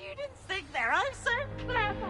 Students think they're oh so clever.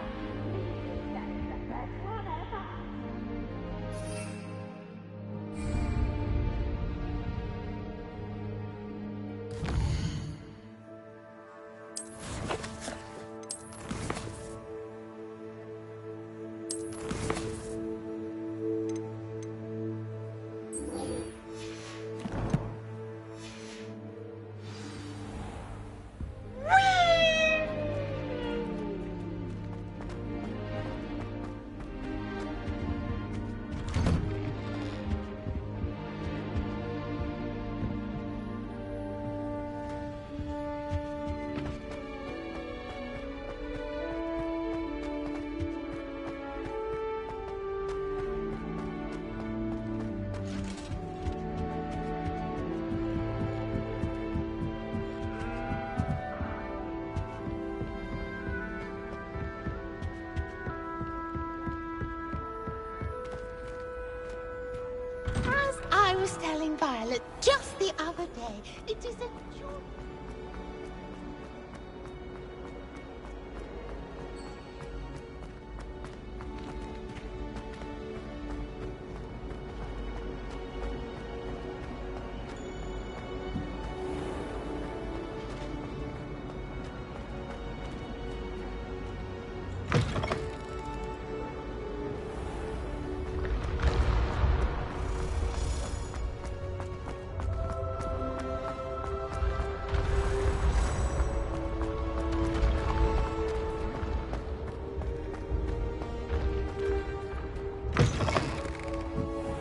I was telling Violet just the other day, it is a joy.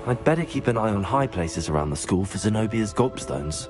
I'd better keep an eye on high places around the school for Zenobia's gobstones.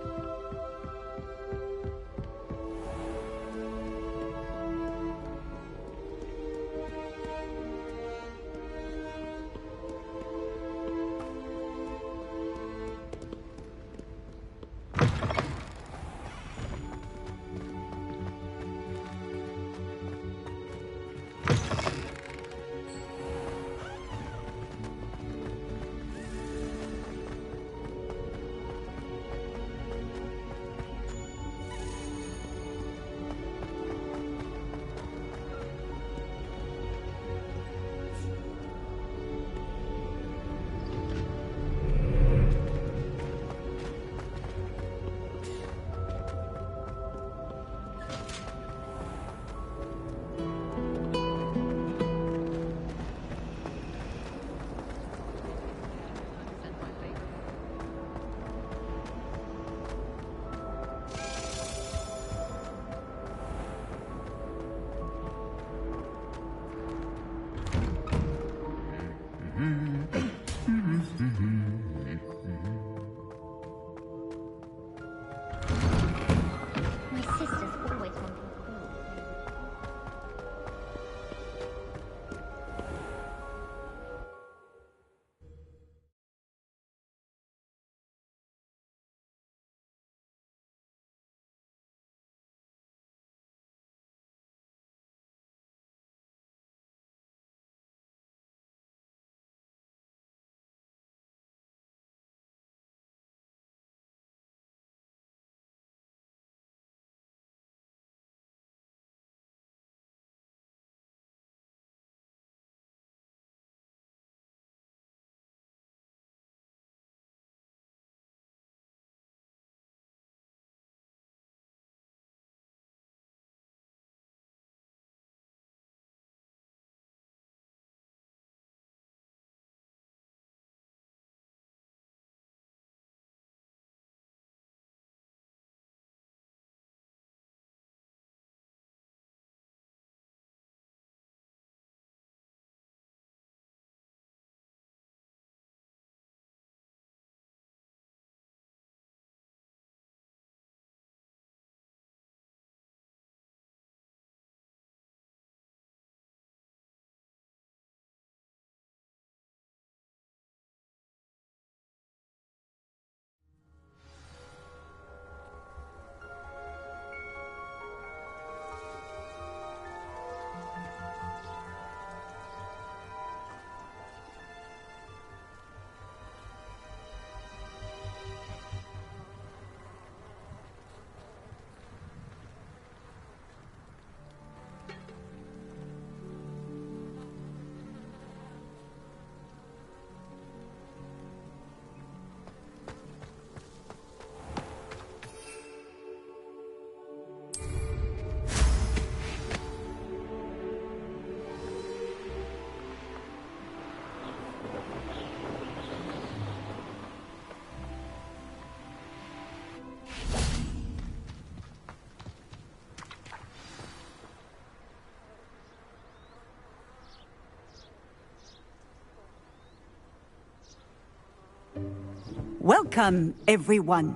Welcome, everyone.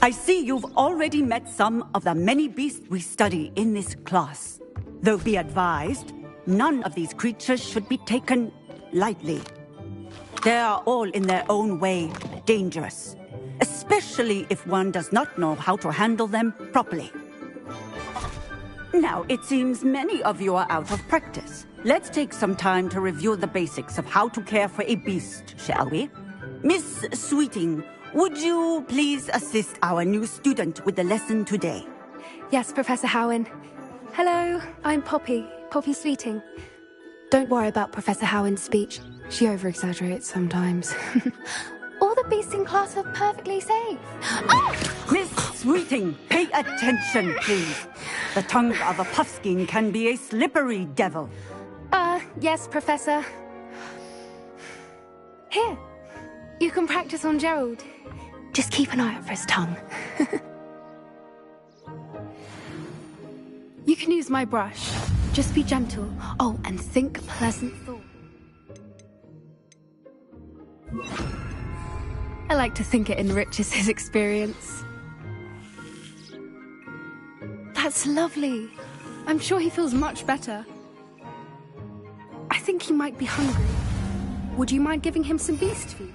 I see you've already met some of the many beasts we study in this class. Though be advised, none of these creatures should be taken lightly. They are all in their own way dangerous, especially if one does not know how to handle them properly. Now, it seems many of you are out of practice. Let's take some time to review the basics of how to care for a beast, shall we? Miss Sweeting, would you please assist our new student with the lesson today? Yes, Professor Howen. Hello, I'm Poppy Sweeting. Don't worry about Professor Howen's speech. She over-exaggerates sometimes. All the beasts in class are perfectly safe. Oh! Miss Sweeting, pay attention, please. The tongue of a puffskein can be a slippery devil. Yes, Professor. Here, you can practice on Gerald. Just keep an eye out for his tongue. You can use my brush. Just be gentle. Oh, and think pleasant thoughts. I like to think it enriches his experience. That's lovely. I'm sure he feels much better. I think he might be hungry. Would you mind giving him some beast food?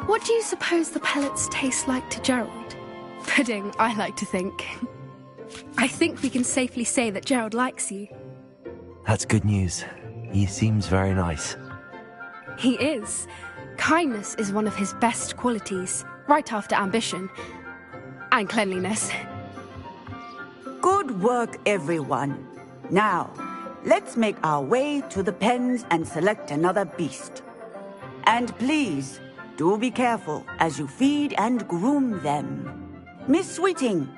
What do you suppose the pellets taste like to Gerald? Pudding, I like to think. I think we can safely say that Gerald likes you. That's good news. He seems very nice. He is. Kindness is one of his best qualities, right after ambition. And cleanliness. Good work, everyone. Now, let's make our way to the pens and select another beast. And please, do be careful as you feed and groom them. Miss Sweeting,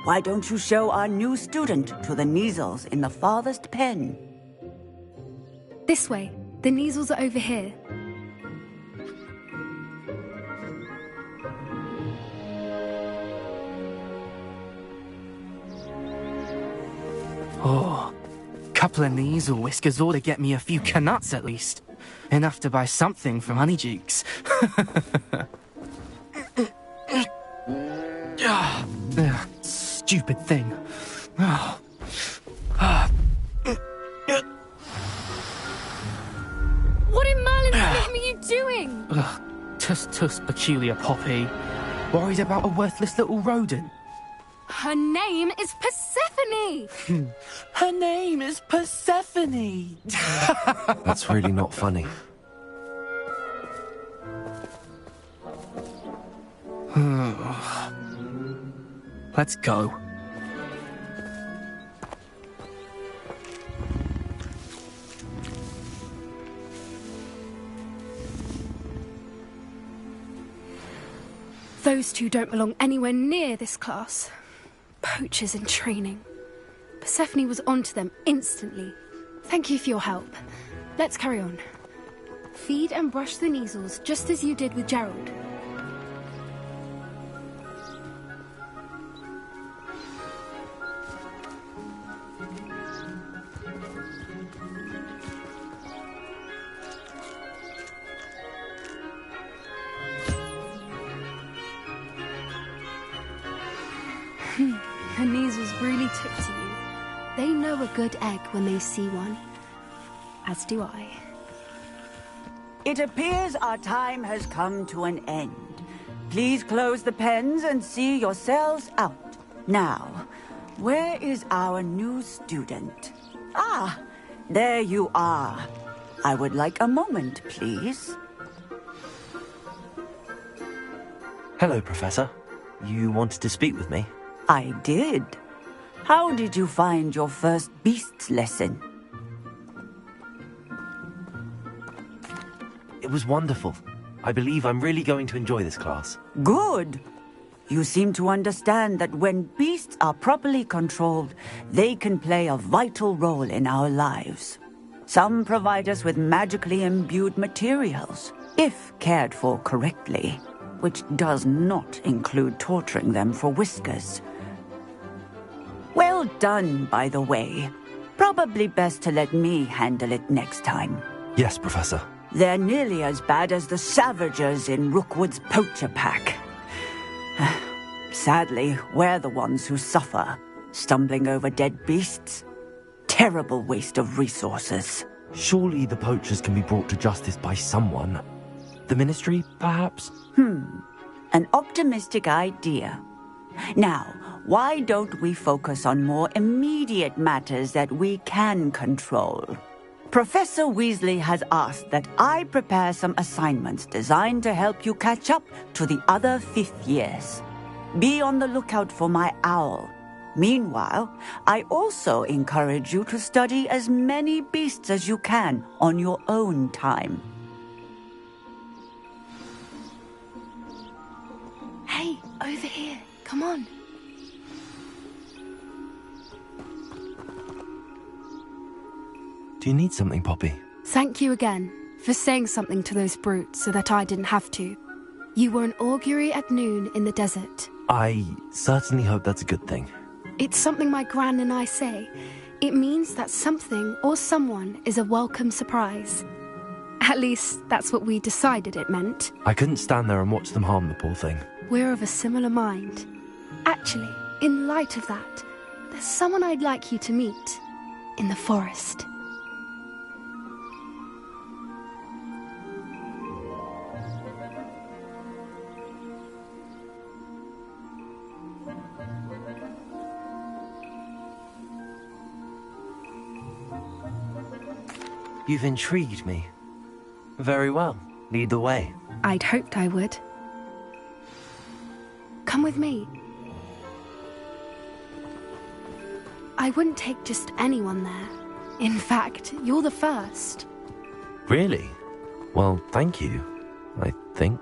why don't you show our new student to the Neasels in the farthest pen? This way. The Neasels are over here. Oh, couple of Neasel whiskers ought to get me a few canuts at least. Enough to buy something from Honeydukes. Stupid thing. What in Merlin's name are you doing? Tuss, peculiar Poppy. Worried about a worthless little rodent. Her name is Persephone! Her name is Persephone! That's really not funny. Let's go. Those two don't belong anywhere near this class. Poachers in training. Persephone was onto them instantly. Thank you for your help. Let's carry on. Feed and brush the Neasels just as you did with Gerald. The Neasels really took to you. They know a good egg when they see one. As do I. It appears our time has come to an end. Please close the pens and see yourselves out. Now, where is our new student? Ah, there you are. I would like a moment, please. Hello, Professor. You wanted to speak with me? I did. How did you find your first beasts lesson? It was wonderful. I believe I'm really going to enjoy this class. Good. You seem to understand that when beasts are properly controlled, they can play a vital role in our lives. Some provide us with magically imbued materials, if cared for correctly, which does not include torturing them for whiskers. Well done, by the way. Probably best to let me handle it next time. Yes, Professor. They're nearly as bad as the Savagers in Rookwood's poacher pack. Sadly, we're the ones who suffer, stumbling over dead beasts. Terrible waste of resources. Surely the poachers can be brought to justice by someone. The Ministry, perhaps? An optimistic idea. Now, why don't we focus on more immediate matters that we can control? Professor Weasley has asked that I prepare some assignments designed to help you catch up to the other 5th years. Be on the lookout for my owl. Meanwhile, I also encourage you to study as many beasts as you can on your own time. Hey, over here. Come on. Do you need something, Poppy? Thank you again for saying something to those brutes so that I didn't have to. You were an augury at noon in the desert. I certainly hope that's a good thing. It's something my gran and I say. It means that something or someone is a welcome surprise. At least, that's what we decided it meant. I couldn't stand there and watch them harm the poor thing. We're of a similar mind. Actually, in light of that, there's someone I'd like you to meet in the forest. You've intrigued me. Very well. Lead the way. I'd hoped I would. Come with me. I wouldn't take just anyone there. In fact, you're the first. Really? Well, thank you, I think.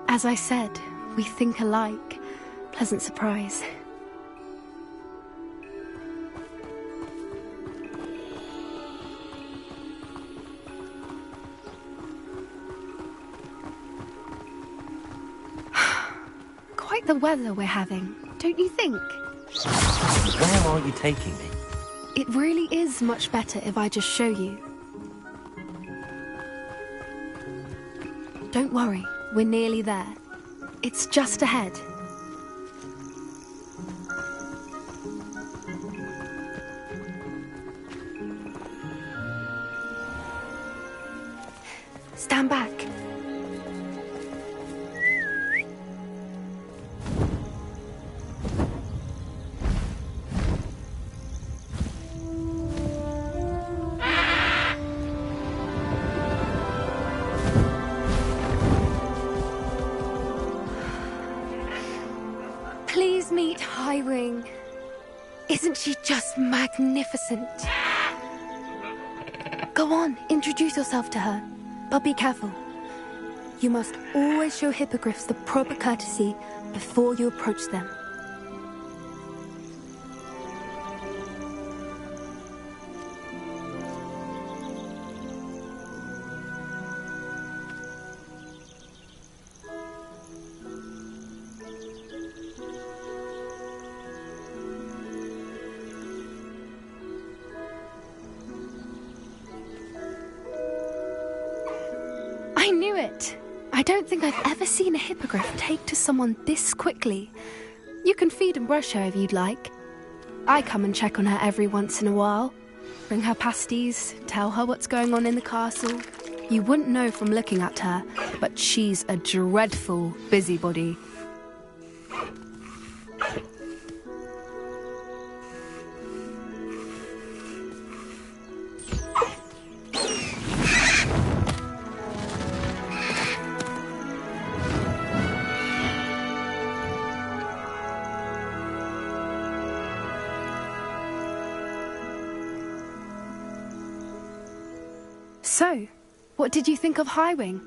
As I said, we think alike. Pleasant surprise. Quite the weather we're having, don't you think? Where are you taking me? It really is much better if I just show you. Don't worry, we're nearly there. It's just ahead. Stand back. Please meet Highwing. Isn't she just magnificent? Go on, introduce yourself to her. But be careful. You must always show hippogriffs the proper courtesy before you approach them. I knew it! I don't think I've ever seen a hippogriff take to someone this quickly. You can feed and brush her if you'd like. I come and check on her every once in a while. Bring her pasties, tell her what's going on in the castle. You wouldn't know from looking at her, but she's a dreadful busybody. So, what did you think of Highwing?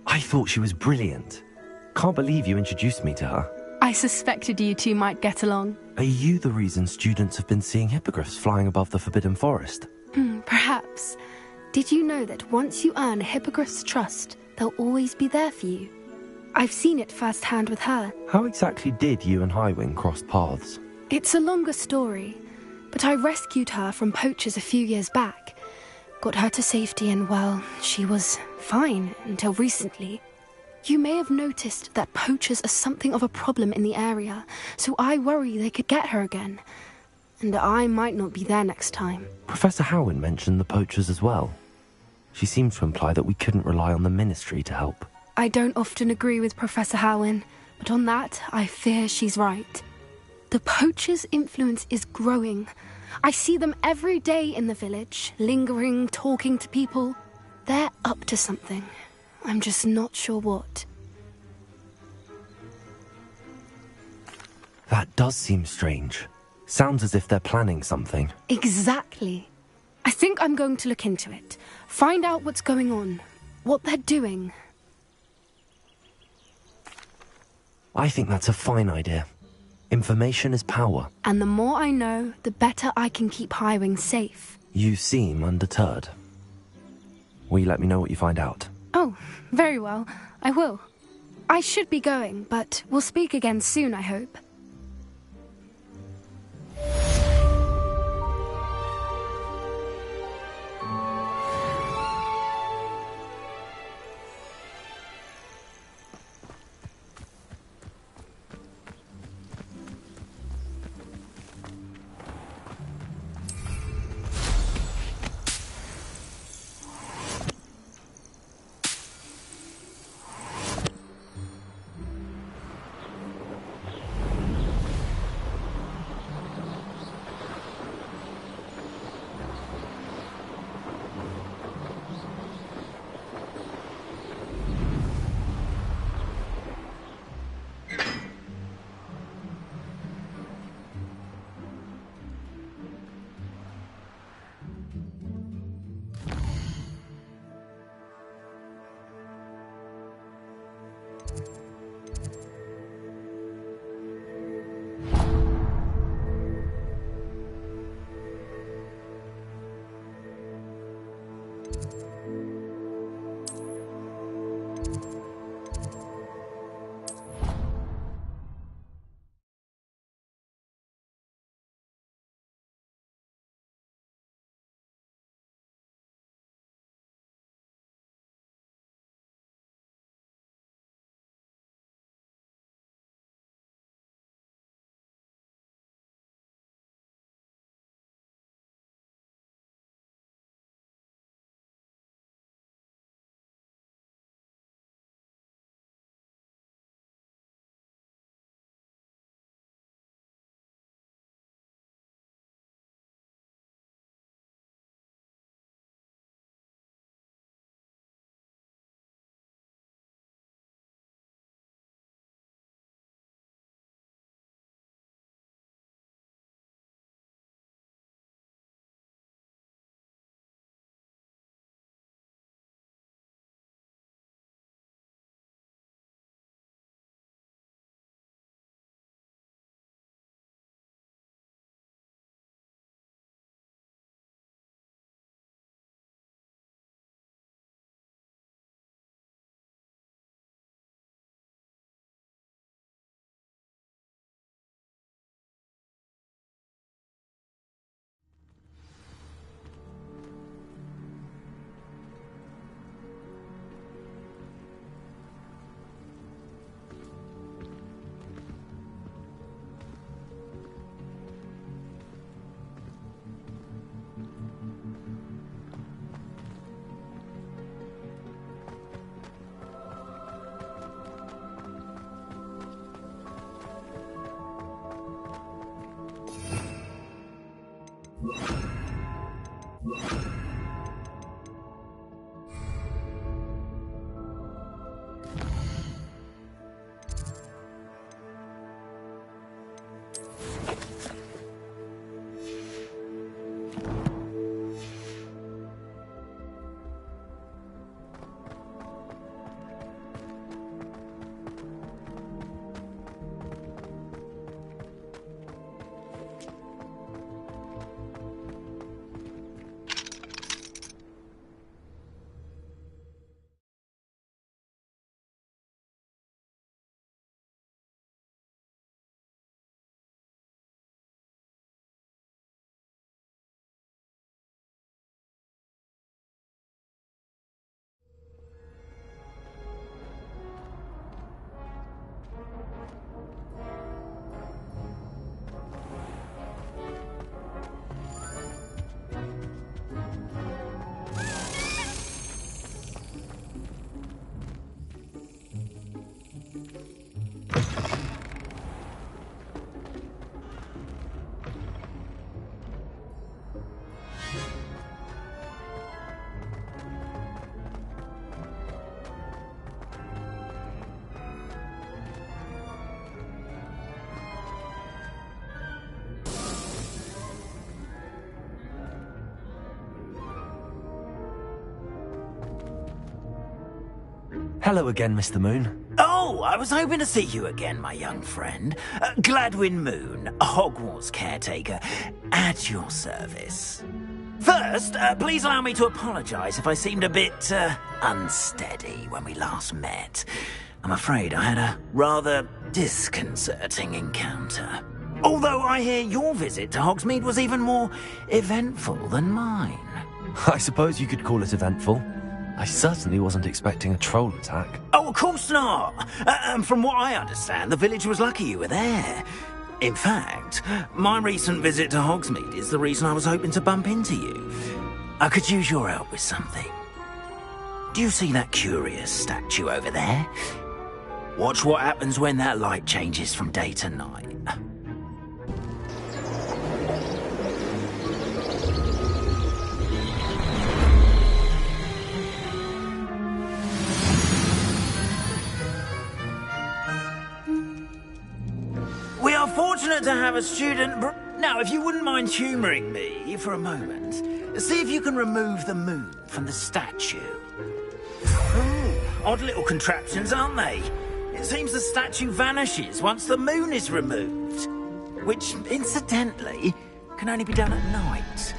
I thought she was brilliant. Can't believe you introduced me to her. I suspected you two might get along. Are you the reason students have been seeing hippogriffs flying above the Forbidden Forest? Perhaps. Did you know that once you earn a hippogriff's trust, they'll always be there for you? I've seen it firsthand with her. How exactly did you and Highwing cross paths? It's a longer story, but I rescued her from poachers a few years back. Got her to safety and, well, she was fine until recently. You may have noticed that poachers are something of a problem in the area, so I worry they could get her again. And I might not be there next time. Professor Howin mentioned the poachers as well. She seemed to imply that we couldn't rely on the Ministry to help. I don't often agree with Professor Howin, but on that, I fear she's right. The poachers' influence is growing. I see them every day in the village, lingering, talking to people. They're up to something. I'm just not sure what. That does seem strange. Sounds as if they're planning something. Exactly. I think I'm going to look into it. Find out what's going on. What they're doing. I think that's a fine idea. Information is power. And the more I know, the better I can keep Highwing safe. You seem undeterred. Will you let me know what you find out? Oh, very well. I will. I should be going, but we'll speak again soon, I hope. Hello again, Mr. Moon. Oh, I was hoping to see you again, my young friend. Gladwin Moon, Hogwarts caretaker, at your service. First, please allow me to apologise if I seemed a bit, unsteady when we last met. I'm afraid I had a rather disconcerting encounter. Although I hear your visit to Hogsmeade was even more eventful than mine. I suppose you could call it eventful. I certainly wasn't expecting a troll attack. Oh, of course not. From what I understand, the village was lucky you were there. In fact, my recent visit to Hogsmeade is the reason I was hoping to bump into you. I could use your help with something. Do you see that curious statue over there? Watch what happens when that light changes from day to night. We are fortunate to have a student... Now, if you wouldn't mind humouring me for a moment, see if you can remove the moon from the statue. Odd little contraptions, aren't they? It seems the statue vanishes once the moon is removed. Which, incidentally, can only be done at night.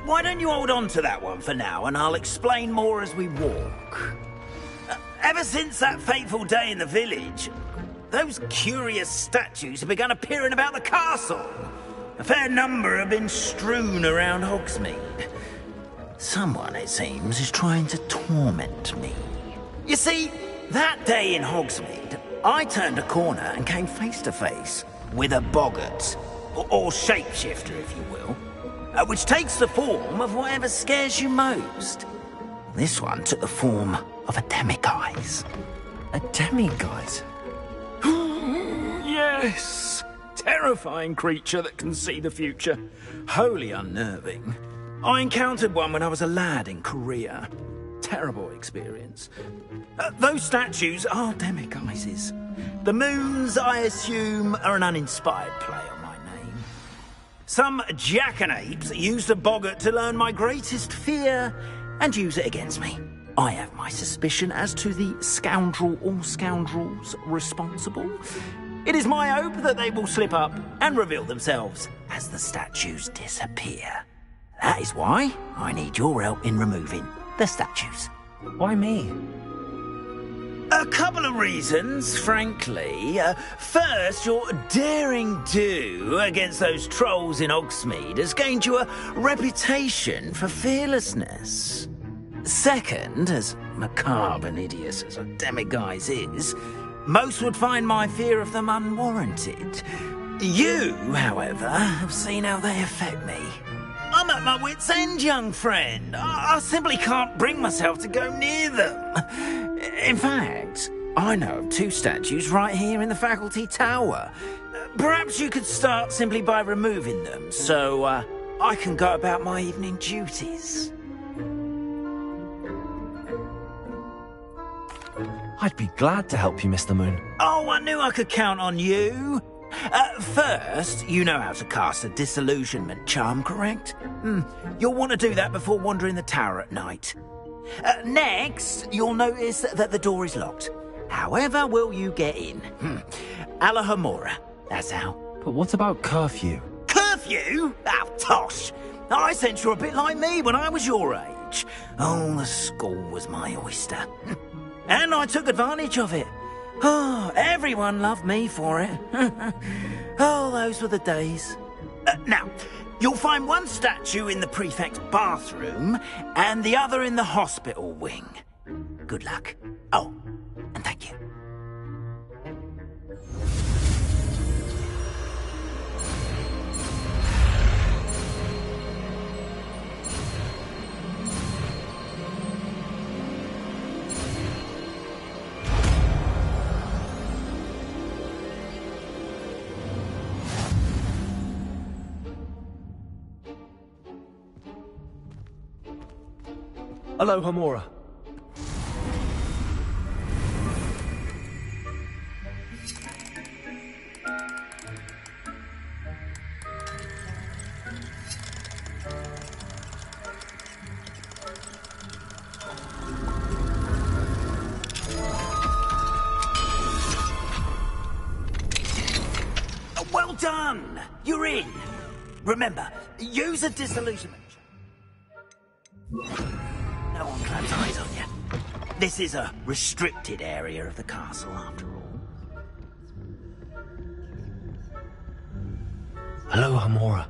Why don't you hold on to that one for now, and I'll explain more as we walk. Ever since that fateful day in the village, those curious statues have begun appearing about the castle. A fair number have been strewn around Hogsmeade. Someone, it seems, is trying to torment me. You see, that day in Hogsmeade, I turned a corner and came face to face with a boggart, or shapeshifter, if you will, which takes the form of whatever scares you most. This one took the form of a demiguise. A demiguise? Yes! Terrifying creature that can see the future. Wholly unnerving. I encountered one when I was a lad in Korea. Terrible experience. Those statues are demiguises. The moons, I assume, are an uninspired play on my name. Some jackanapes used a boggart to learn my greatest fear and use it against me. I have my suspicion as to the scoundrel or scoundrels responsible. It is my hope that they will slip up and reveal themselves as the statues disappear. That is why I need your help in removing the statues. Why me? A couple of reasons, frankly. First, your daring do against those trolls in Hogsmeade has gained you a reputation for fearlessness. Second, as macabre and hideous as a demiguise is, most would find my fear of them unwarranted. You, however, have seen how they affect me. I'm at my wit's end, young friend. I simply can't bring myself to go near them. In fact, I know of two statues right here in the faculty tower. Perhaps you could start simply by removing them, so I can go about my evening duties. I'd be glad to help you, Mr. Moon. Oh, I knew I could count on you. First, you know how to cast a disillusionment charm, correct? You'll want to do that before wandering the tower at night. Next, you'll notice that the door is locked. However will you get in? Alahomora, that's how. But what about curfew? Curfew? Oh, tosh. I sense you're a bit like me when I was your age. Oh, the school was my oyster. And I took advantage of it. Oh, everyone loved me for it. Oh, those were the days. Now, you'll find one statue in the prefect's bathroom and the other in the hospital wing. Good luck. Oh, and thank you. Hello, Homora. You're in. Remember, use a disillusionment. No one claps eyes on you. This is a restricted area of the castle, after all. Hello, Hamora.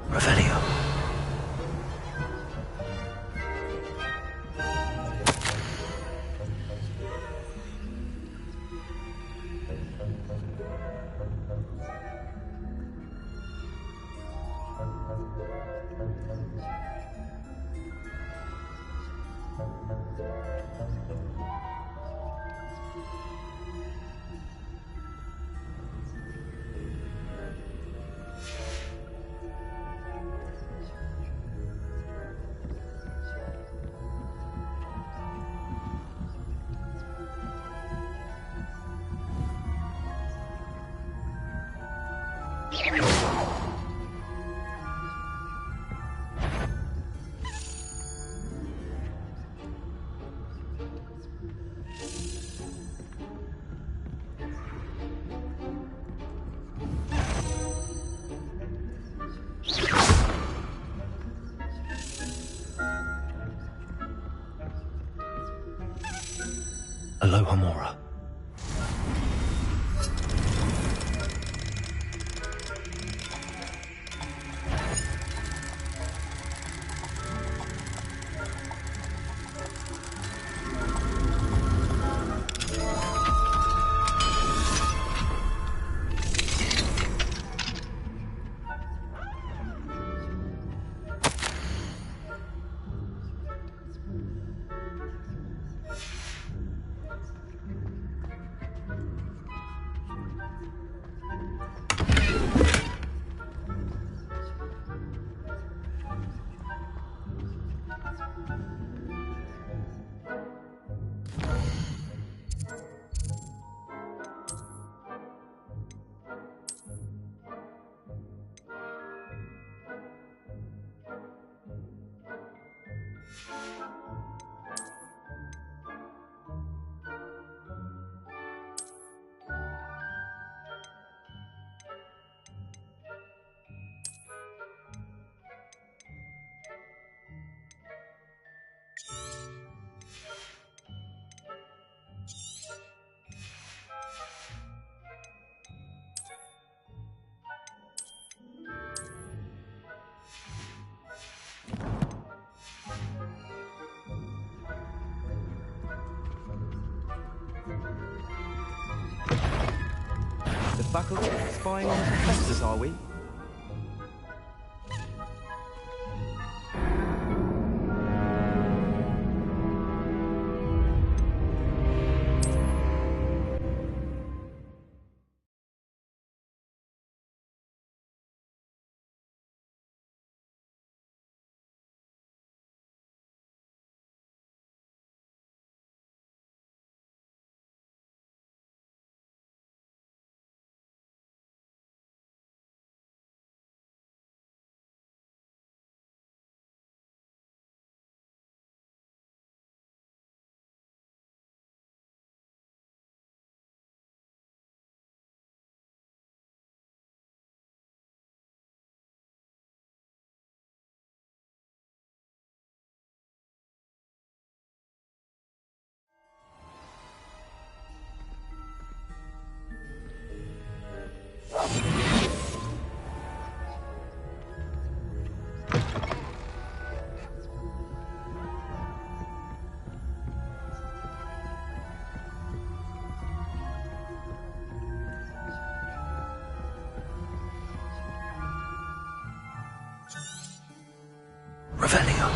Revelio. Aloha Mora. The faculty spying on the professors, are we? Revelio.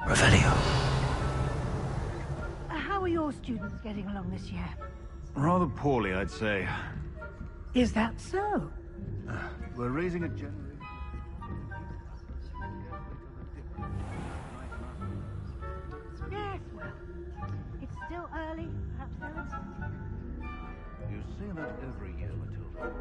Revelio. How are your students getting along this year? Rather poorly, I'd say. Is that so? We're raising a generation. Yes, well, it's still early. Perhaps there is. You say that every year, Matilda.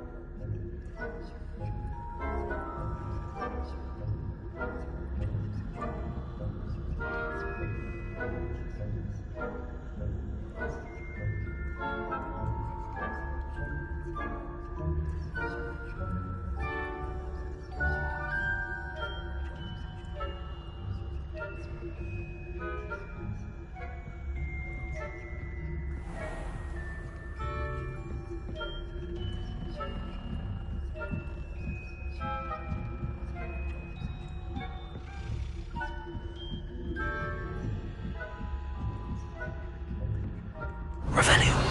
Revelio.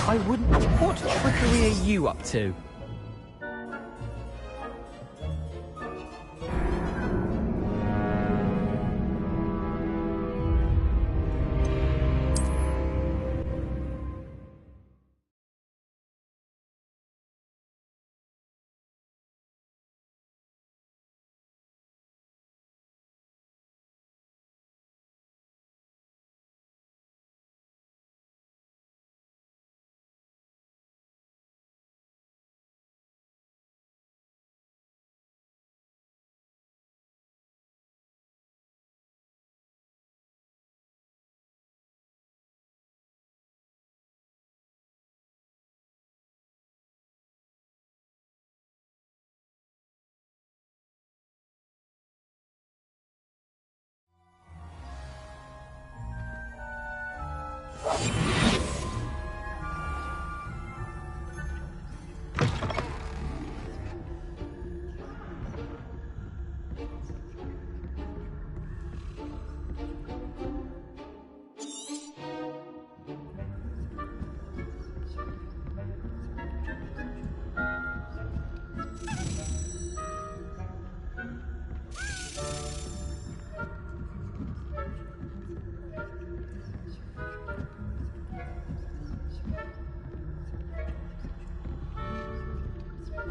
I wouldn't... What trickery are you up to?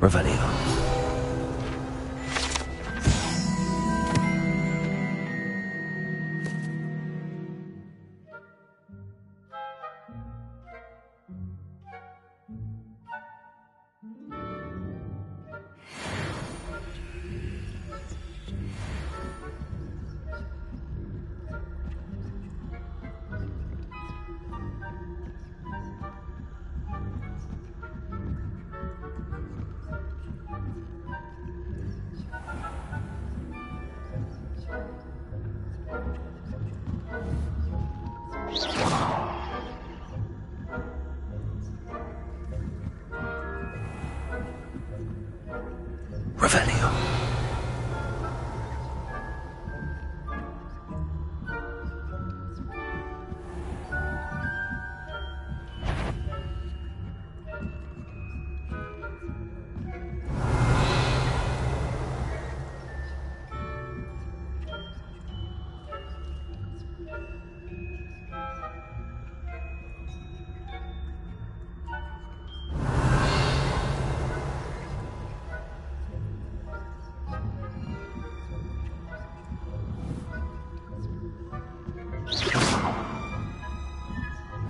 Revelio. Revelio.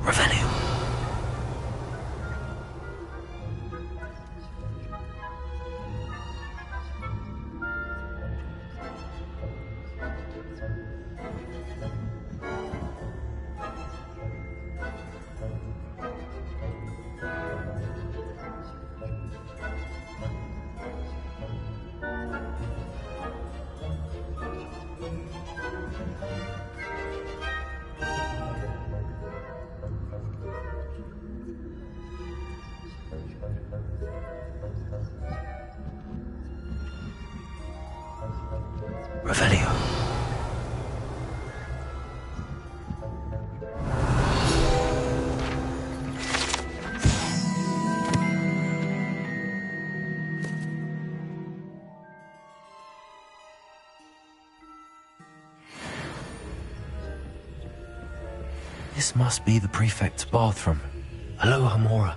Revelio. Revelio. This must be the prefect's bathroom. Aloha Mora.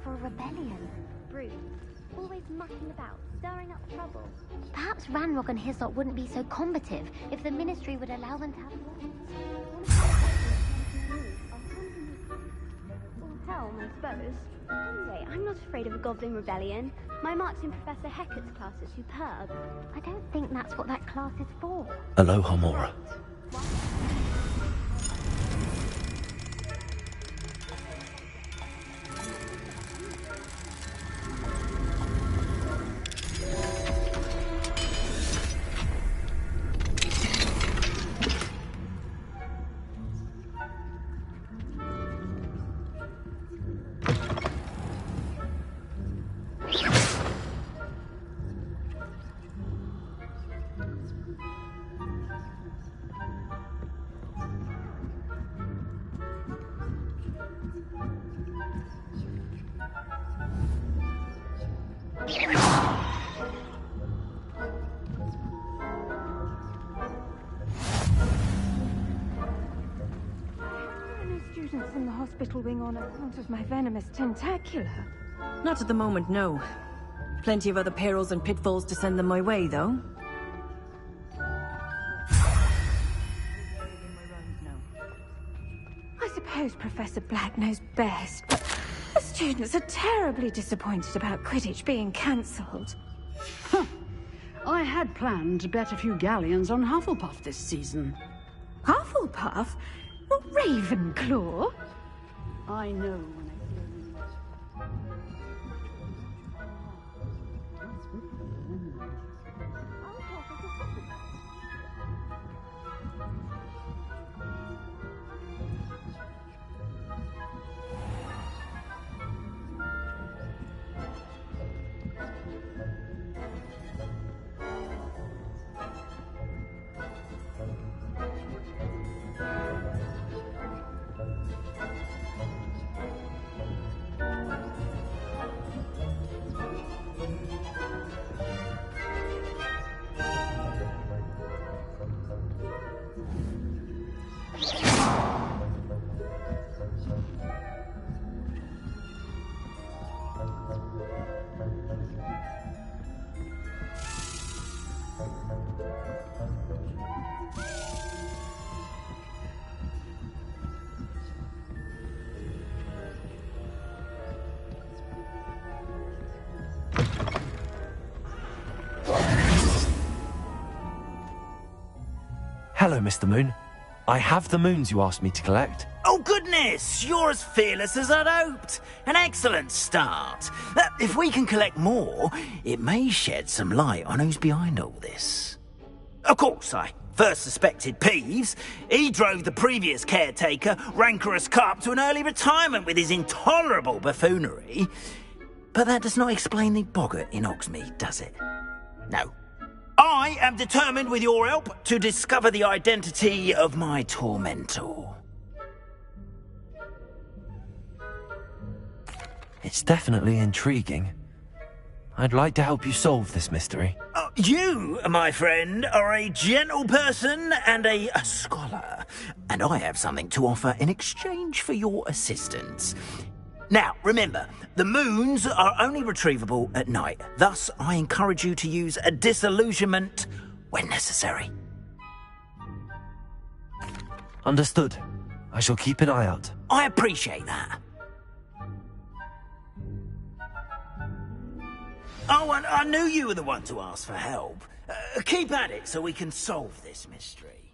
For a rebellion. Bruce, always always mucking about, stirring up trouble. Perhaps Ranrock and his lot wouldn't be so combative if the Ministry would allow them to have Helm, I suppose. Anyway, I'm not afraid of a goblin rebellion. My marks in Professor Hecat's class are superb. I don't think that's what that class is for. Aloha, Mora. Students in the hospital wing on account of my venomous tentacular. Not at the moment, no. Plenty of other perils and pitfalls to send them my way, though. I suppose Professor Black knows best, but the students are terribly disappointed about Quidditch being cancelled. I had planned to bet a few galleons on Hufflepuff this season. Hufflepuff? Not Ravenclaw? I know when I hear Hello, Mr. Moon. I have the moons you asked me to collect. Oh, goodness! You're as fearless as I'd hoped. An excellent start. If we can collect more, it may shed some light on who's behind all this. Of course, I first suspected Peeves. He drove the previous caretaker, Rancorous Carp, to an early retirement with his intolerable buffoonery. But that does not explain the boggart in Hogsmeade, does it? No. I am determined, with your help, to discover the identity of my tormentor. It's definitely intriguing. I'd like to help you solve this mystery. You, my friend, are a gentle person and a scholar, and I have something to offer in exchange for your assistance. Now, remember, the moons are only retrievable at night. Thus, I encourage you to use a disillusionment when necessary. Understood. I shall keep an eye out. I appreciate that. Oh, and I knew you were the one to ask for help. Keep at it so we can solve this mystery.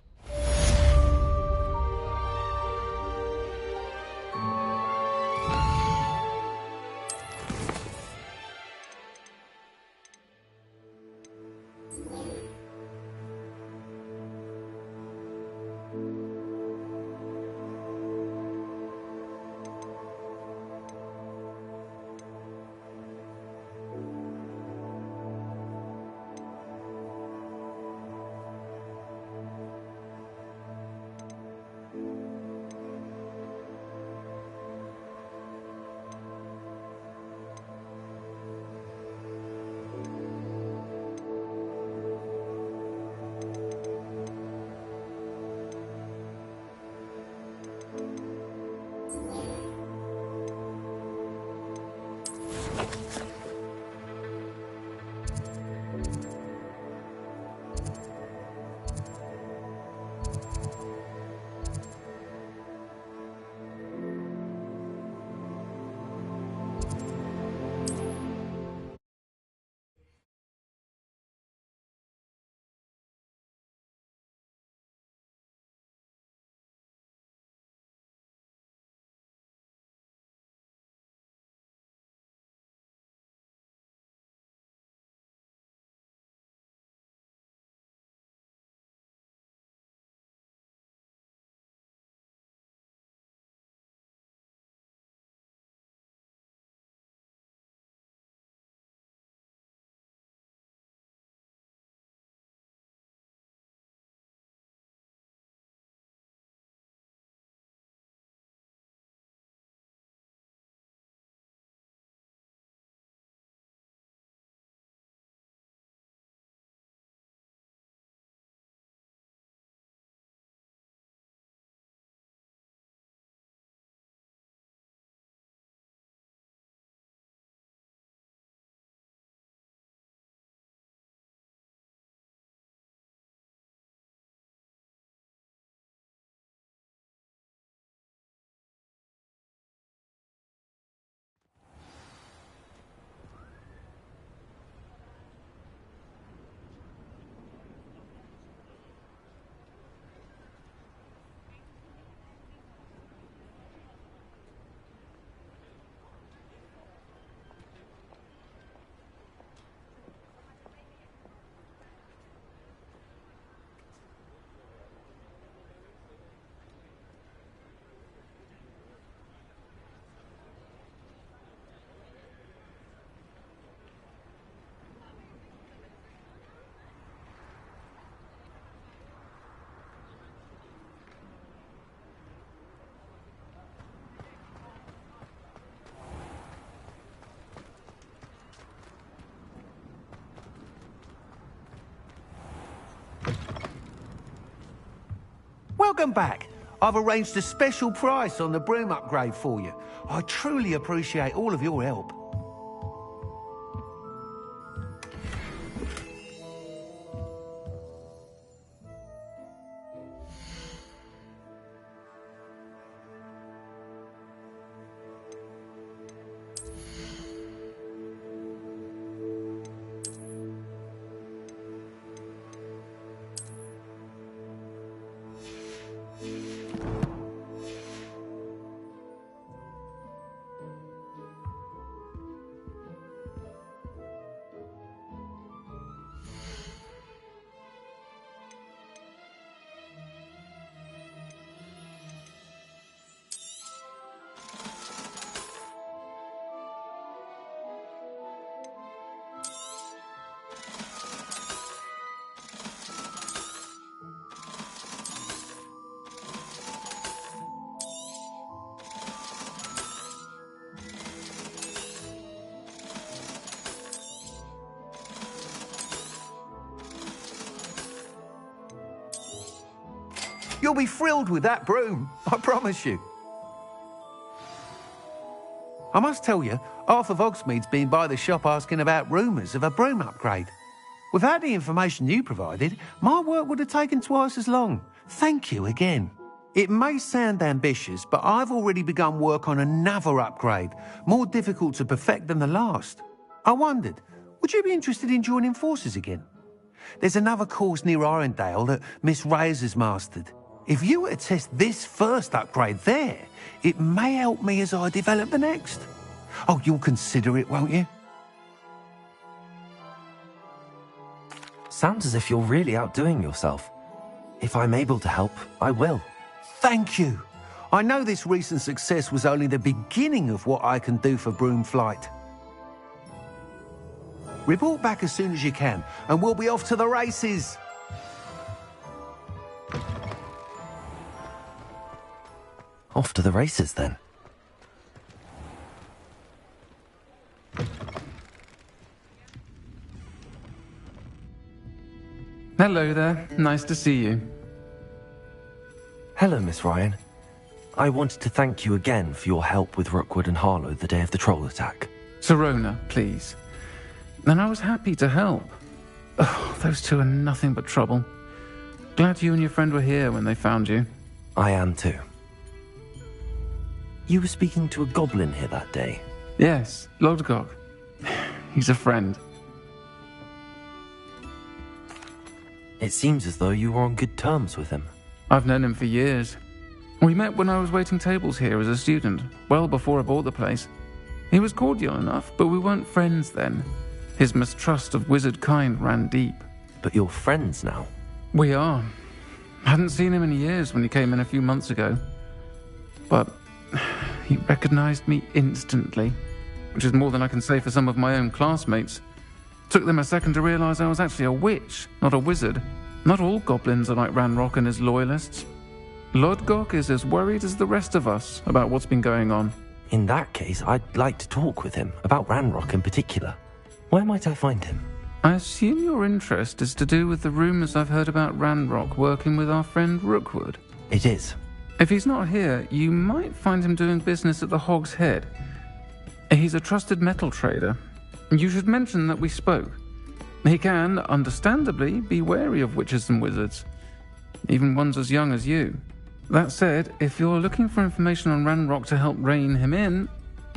welcome back. I've arranged a special price on the broom upgrade for you. I truly appreciate all of your help. You'll be thrilled with that broom, I promise you. I must tell you, half of Hogsmeade's been by the shop asking about rumours of a broom upgrade. Without the information you provided, my work would have taken twice as long. Thank you again. It may sound ambitious, but I've already begun work on another upgrade, more difficult to perfect than the last. I wondered, would you be interested in joining forces again? There's another course near Irondale that Miss Reyes has mastered. If you were to test this first upgrade there, it may help me as I develop the next. Oh, you'll consider it, won't you? Sounds as if you're really outdoing yourself. If I'm able to help, I will. Thank you. I know this recent success was only the beginning of what I can do for broom flight. Report back as soon as you can, and we'll be off to the races. Off to the races, then. Hello there. Nice to see you. Hello, Miss Ryan. I wanted to thank you again for your help with Rookwood and Harlow the day of the troll attack. Sirona, please. And I was happy to help. Oh, those two are nothing but trouble. Glad you and your friend were here when they found you. I am too. You were speaking to a goblin here that day? Yes, Lodgok. He's a friend. It seems as though you were on good terms with him. I've known him for years. We met when I was waiting tables here as a student, well before I bought the place. He was cordial enough, but we weren't friends then. His mistrust of wizard kind ran deep. But you're friends now? We are. Hadn't seen him in years when he came in a few months ago. But he recognized me instantly, which is more than I can say for some of my own classmates. Took them a second to realize I was actually a witch, not a wizard. Not all goblins are like Ranrock and his loyalists. Lodgok is as worried as the rest of us about what's been going on. In that case, I'd like to talk with him, about Ranrock in particular. Where might I find him? I assume your interest is to do with the rumors I've heard about Ranrock working with our friend Rookwood. It is. If he's not here, you might find him doing business at the Hog's Head. He's a trusted metal trader. You should mention that we spoke. He can, understandably, be wary of witches and wizards, even ones as young as you. That said, if you're looking for information on Ranrock to help rein him in,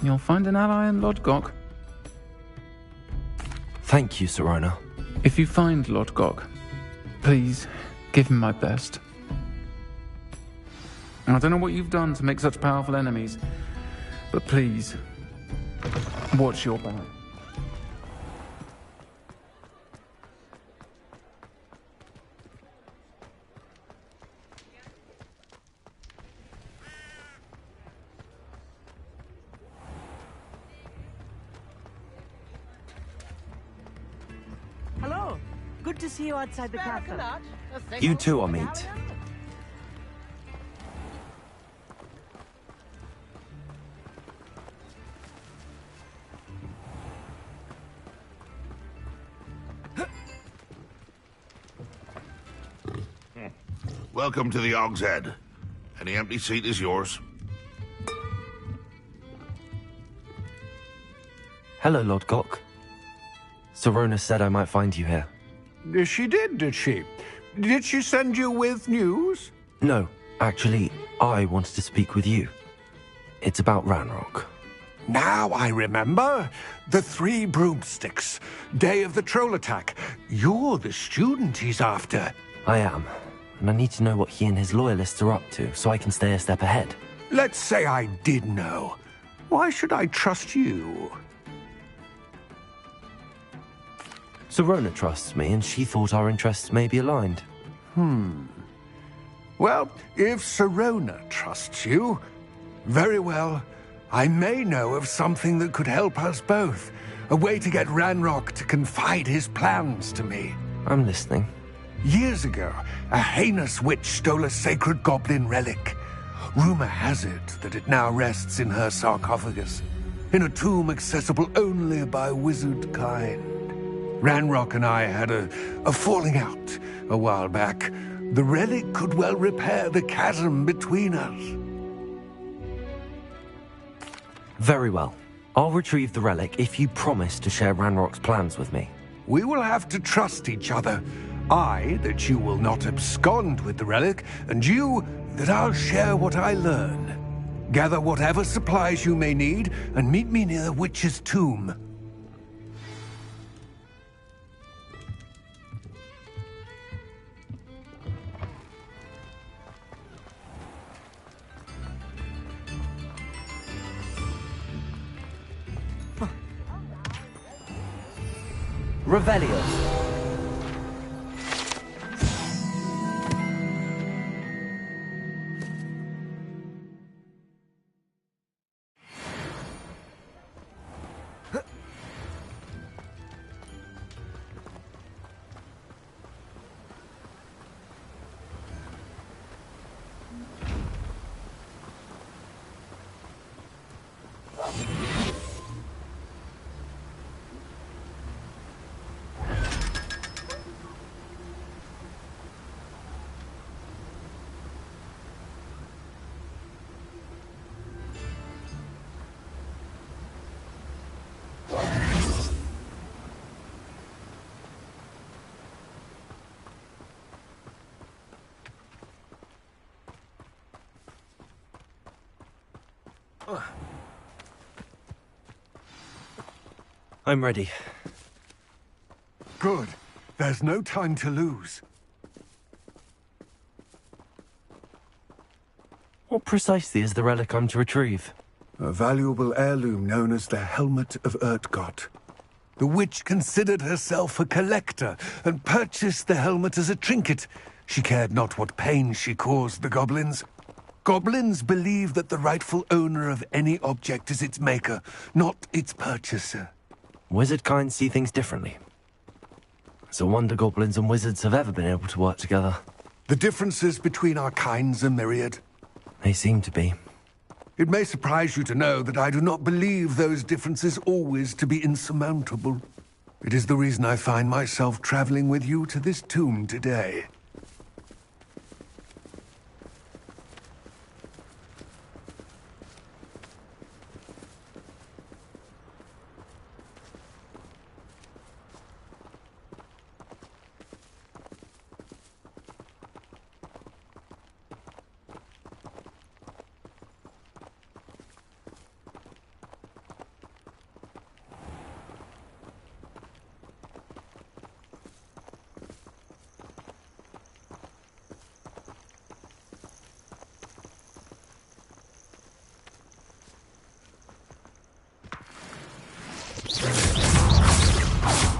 you'll find an ally in Lodgok. Thank you, Sirona. If you find Lodgok, please give him my best. I don't know what you've done to make such powerful enemies, but please, watch your back. Hello. Good to see you outside the castle. You too, Amit. welcome to the Og's Head. Any empty seat is yours. Hello, Lord Gok. Sorona said I might find you here. She did she? Did she send you with news? No, actually, I wanted to speak with you. It's about Ranrock. Now I remember. The 3 broomsticks. Day of the troll attack. You're the student he's after. I am. And I need to know what he and his loyalists are up to, so I can stay a step ahead. Let's say I did know. Why should I trust you? Sorona trusts me, and she thought our interests may be aligned. Well, if Sorona trusts you, very well. I may know of something that could help us both. A way to get Ranrock to confide his plans to me. I'm listening. Years ago, a heinous witch stole a sacred goblin relic. Rumor has it that it now rests in her sarcophagus, in a tomb accessible only by wizard kind. Ranrock and I had a falling out a while back. The relic could well repair the chasm between us. Very well. I'll retrieve the relic if you promise to share Ranrock's plans with me. We will have to trust each other. I, that you will not abscond with the relic, and you, that I'll share what I learn. Gather whatever supplies you may need, and meet me near the witch's tomb. Revelio. I'm ready. Good. There's no time to lose. What precisely is the relic I'm to retrieve? A valuable heirloom known as the Helmet of Ukrkot. The witch considered herself a collector and purchased the helmet as a trinket. She cared not what pain she caused the goblins. Goblins believe that the rightful owner of any object is its maker, not its purchaser. Wizard kind see things differently. It's a wonder goblins and wizards have ever been able to work together. The differences between our kinds are myriad. They seem to be. It may surprise you to know that I do not believe those differences always to be insurmountable. It is the reason I find myself traveling with you to this tomb today.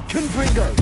Confringo!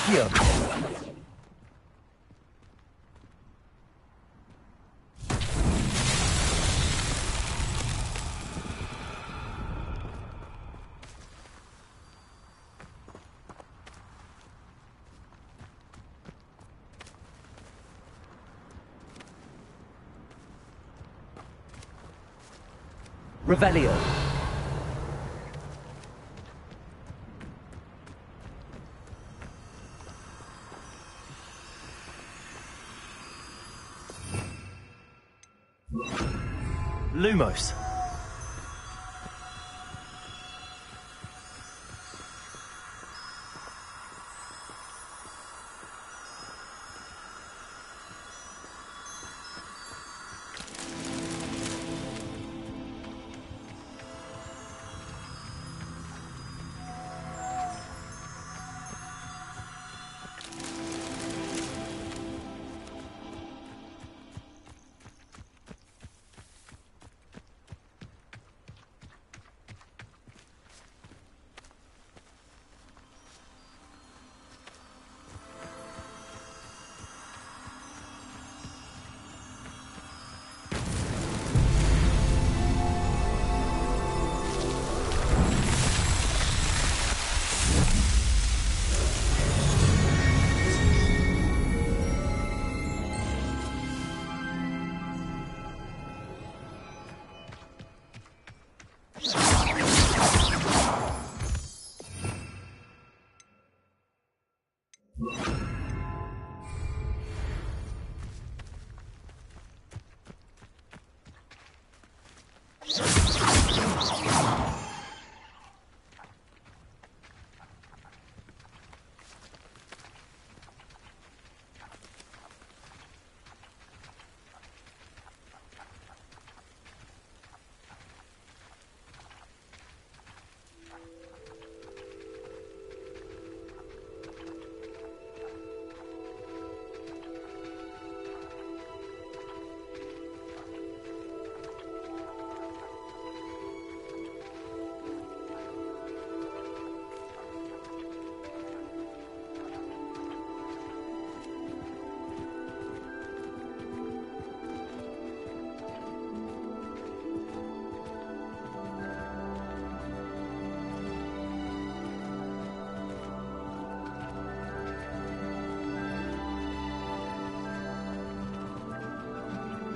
Accio! Revelio. Lumos.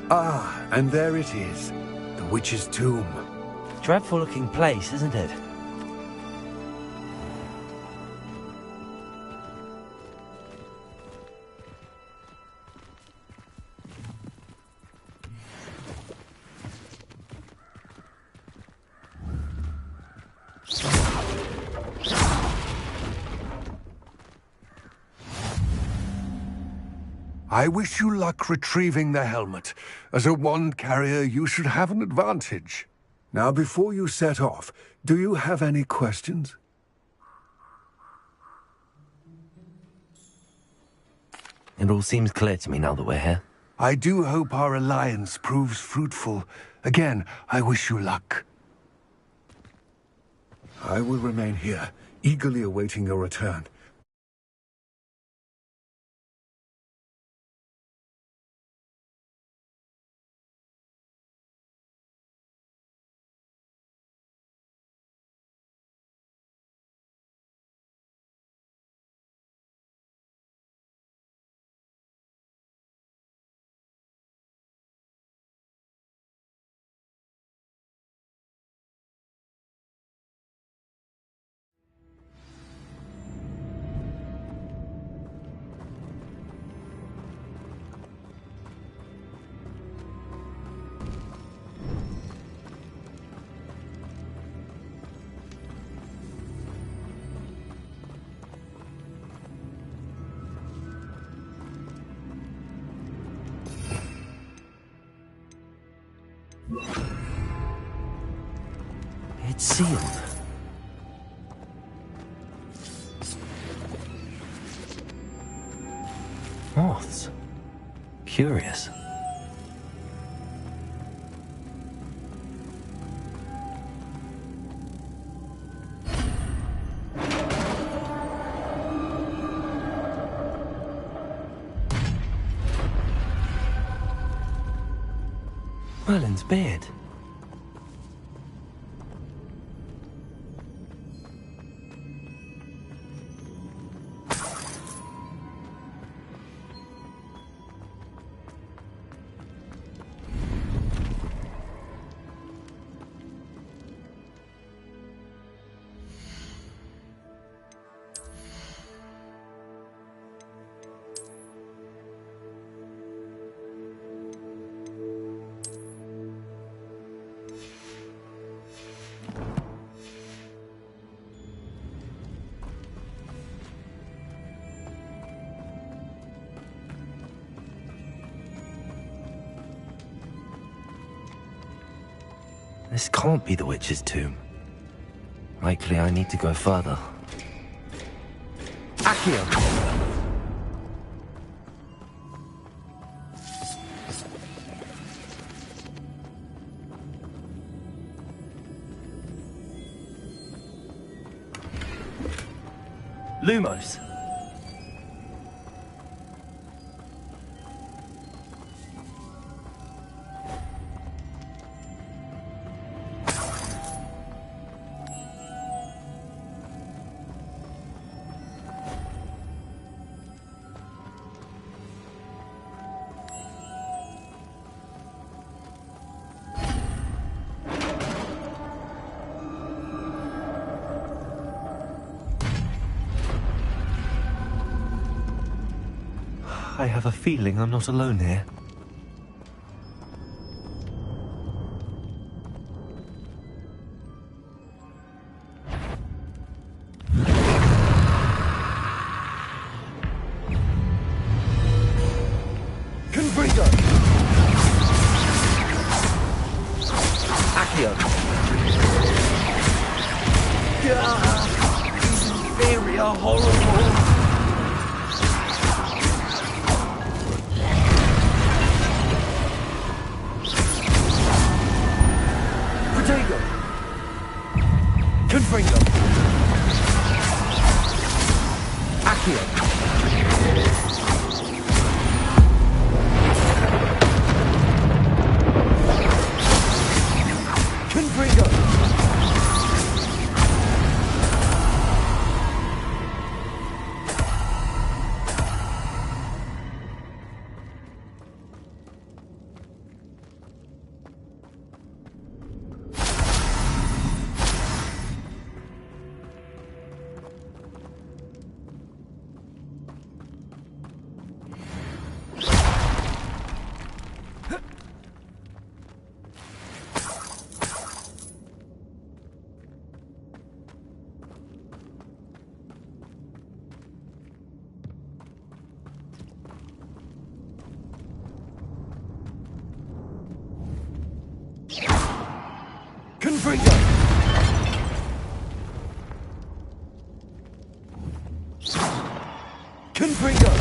Ah, and there it is. The witch's tomb. Dreadful looking place, isn't it? I wish you luck retrieving the helmet. As a wand carrier, you should have an advantage. Now, before you set off, do you have any questions? It all seems clear to me now that we're here. I do hope our alliance proves fruitful. Again, I wish you luck. I will remain here, eagerly awaiting your return. It's sealed. Moths. Curious. Merlin's beard. This can't be the witch's tomb. Likely I need to go further. Accio! Lumos! I have a feeling I'm not alone here. Confringo! Accio! These inferior, horrible... Confringo! Accio! Confringo! Confringo! Confringo!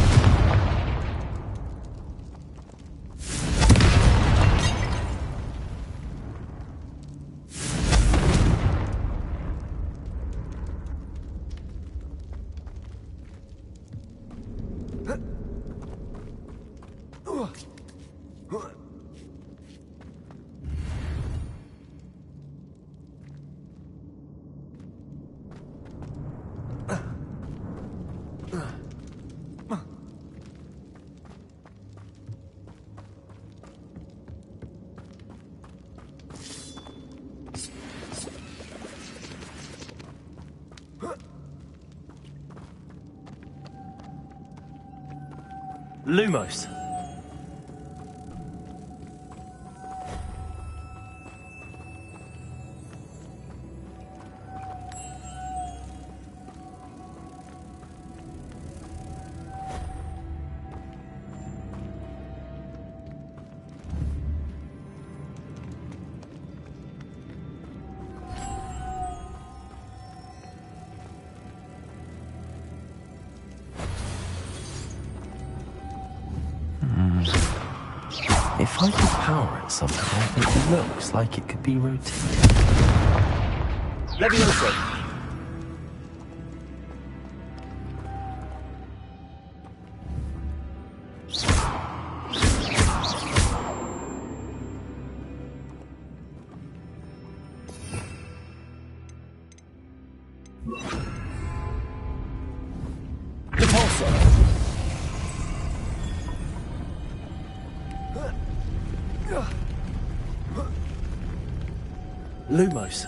Lumos. If I could power it somehow, it looks like it could be rotated. Levioso! Lumos.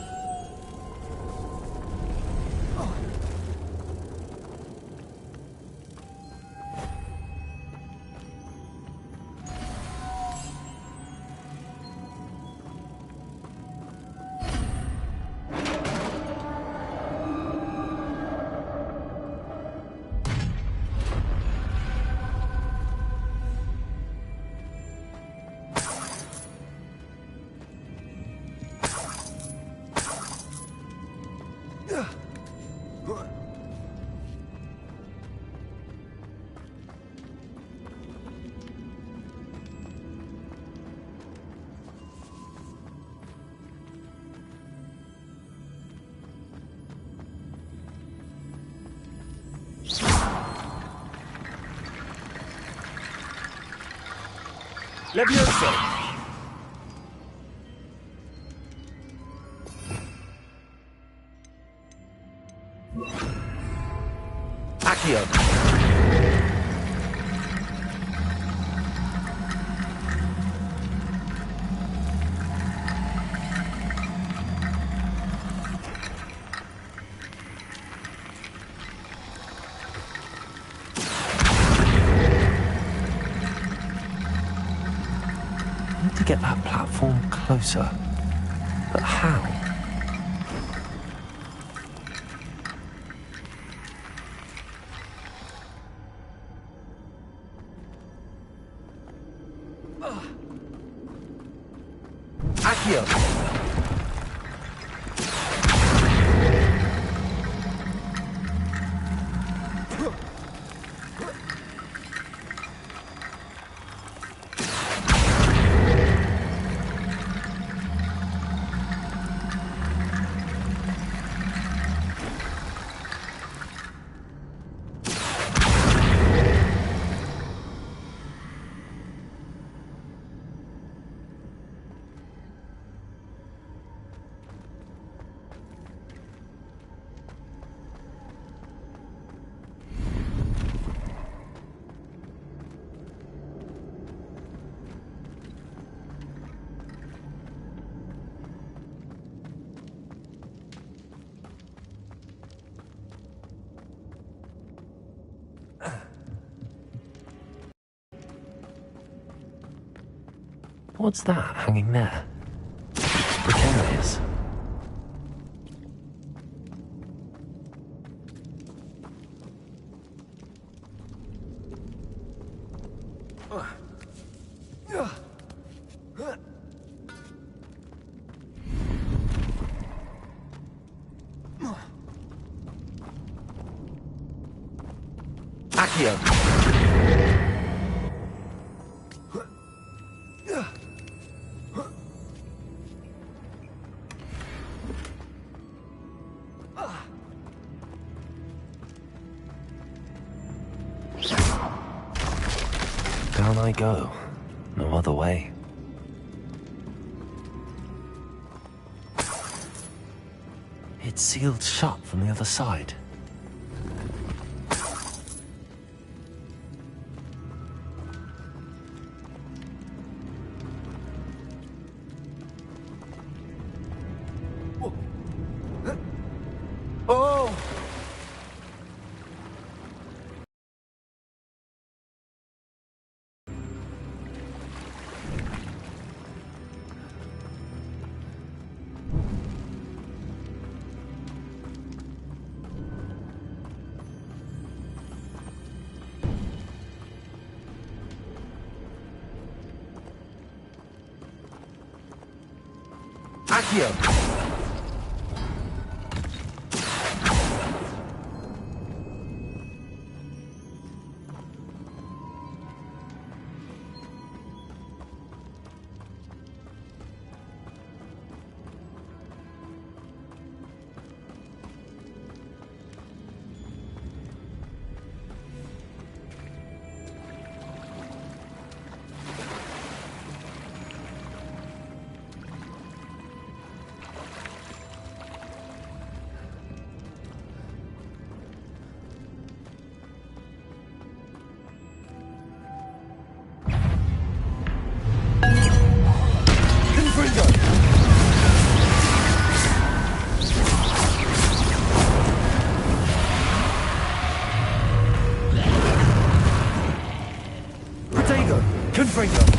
Levioso! Accio! To get that platform closer. But how? Accio! What's that hanging there? Precarious. Accio! Down I go. No other way. It's sealed shut from the other side. Oh! Accio! Confringo!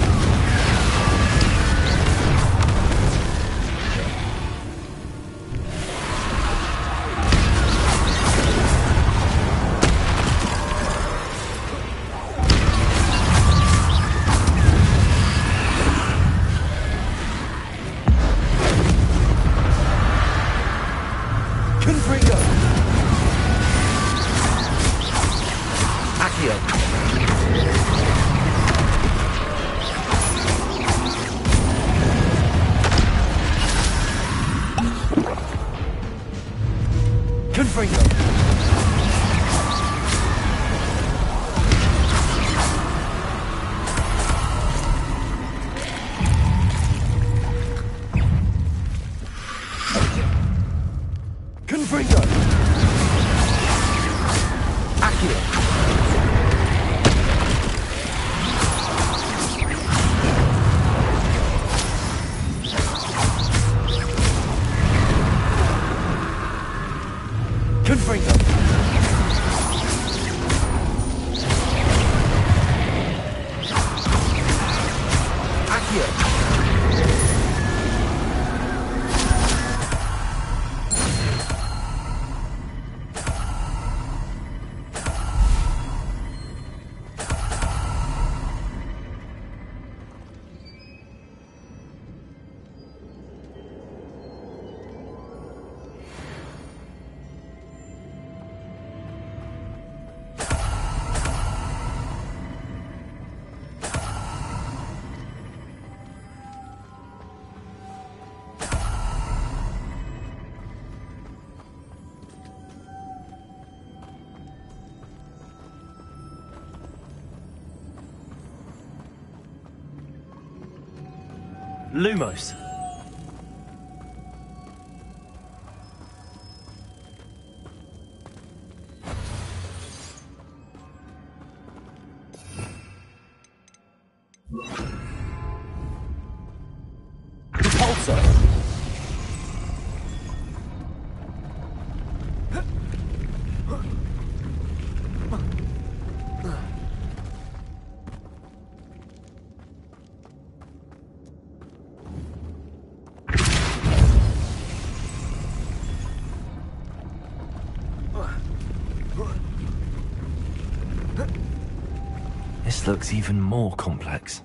Lumos. This looks even more complex.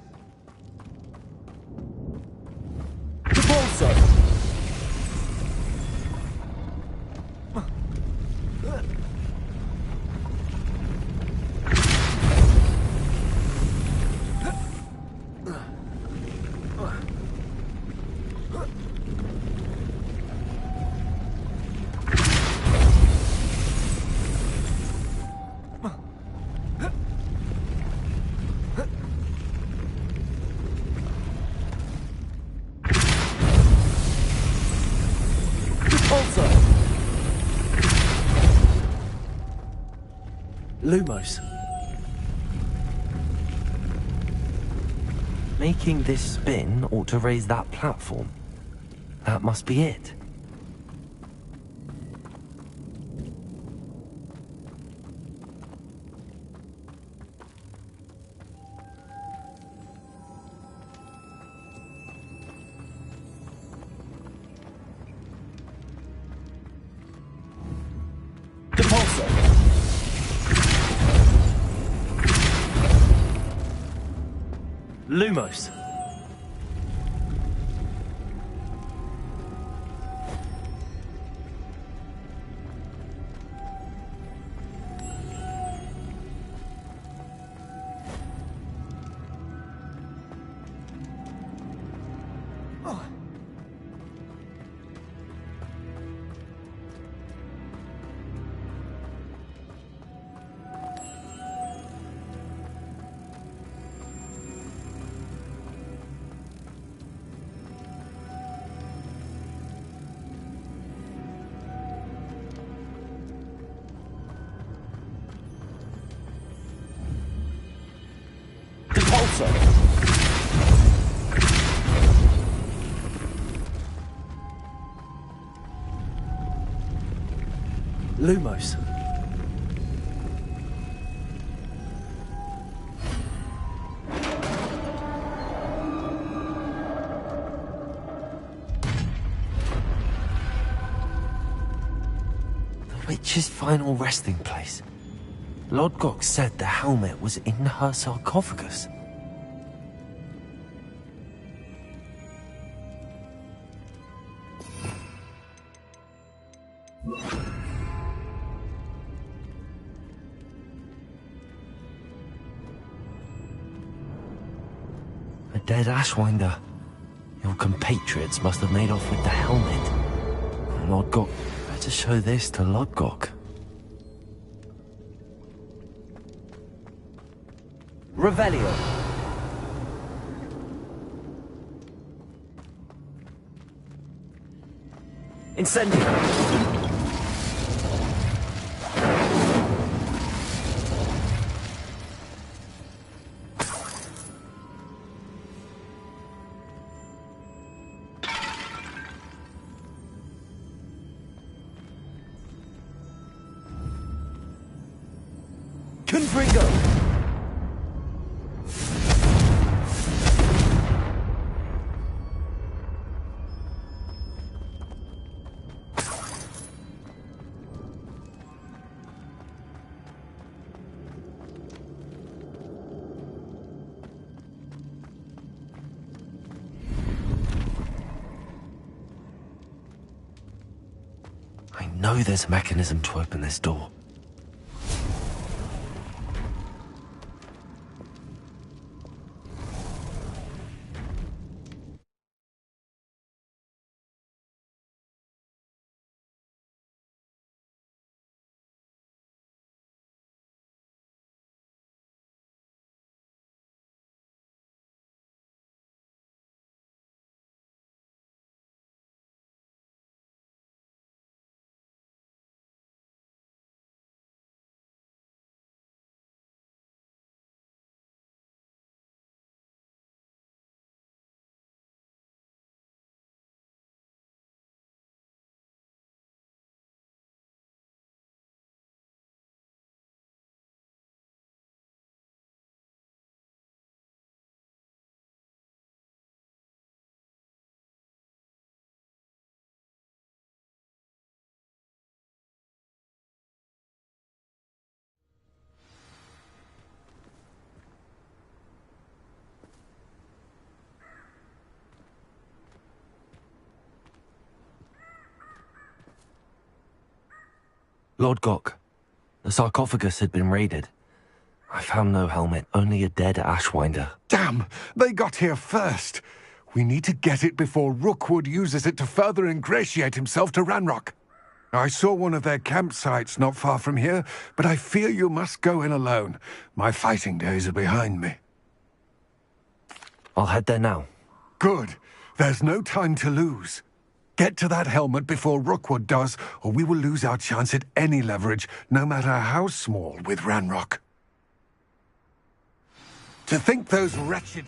Lumos. Making this spin ought to raise that platform. That must be it. Lumos. Lumos. witch's final resting place. Lodgok said the helmet was in her sarcophagus. A dead Ashwinder. Your compatriots must have made off with the helmet. Lodgok, better show this to Lodgok. Revelio. Incendio. Confringo. I know there's a mechanism to open this door. Lodgok, the sarcophagus had been raided. I found no helmet, only a dead Ashwinder. Damn! They got here first! We need to get it before Rookwood uses it to further ingratiate himself to Ranrock. I saw one of their campsites not far from here, but I fear you must go in alone. My fighting days are behind me. I'll head there now. Good. There's no time to lose. Get to that helmet before Rookwood does, or we will lose our chance at any leverage, no matter how small, with Ranrock. To think those wretched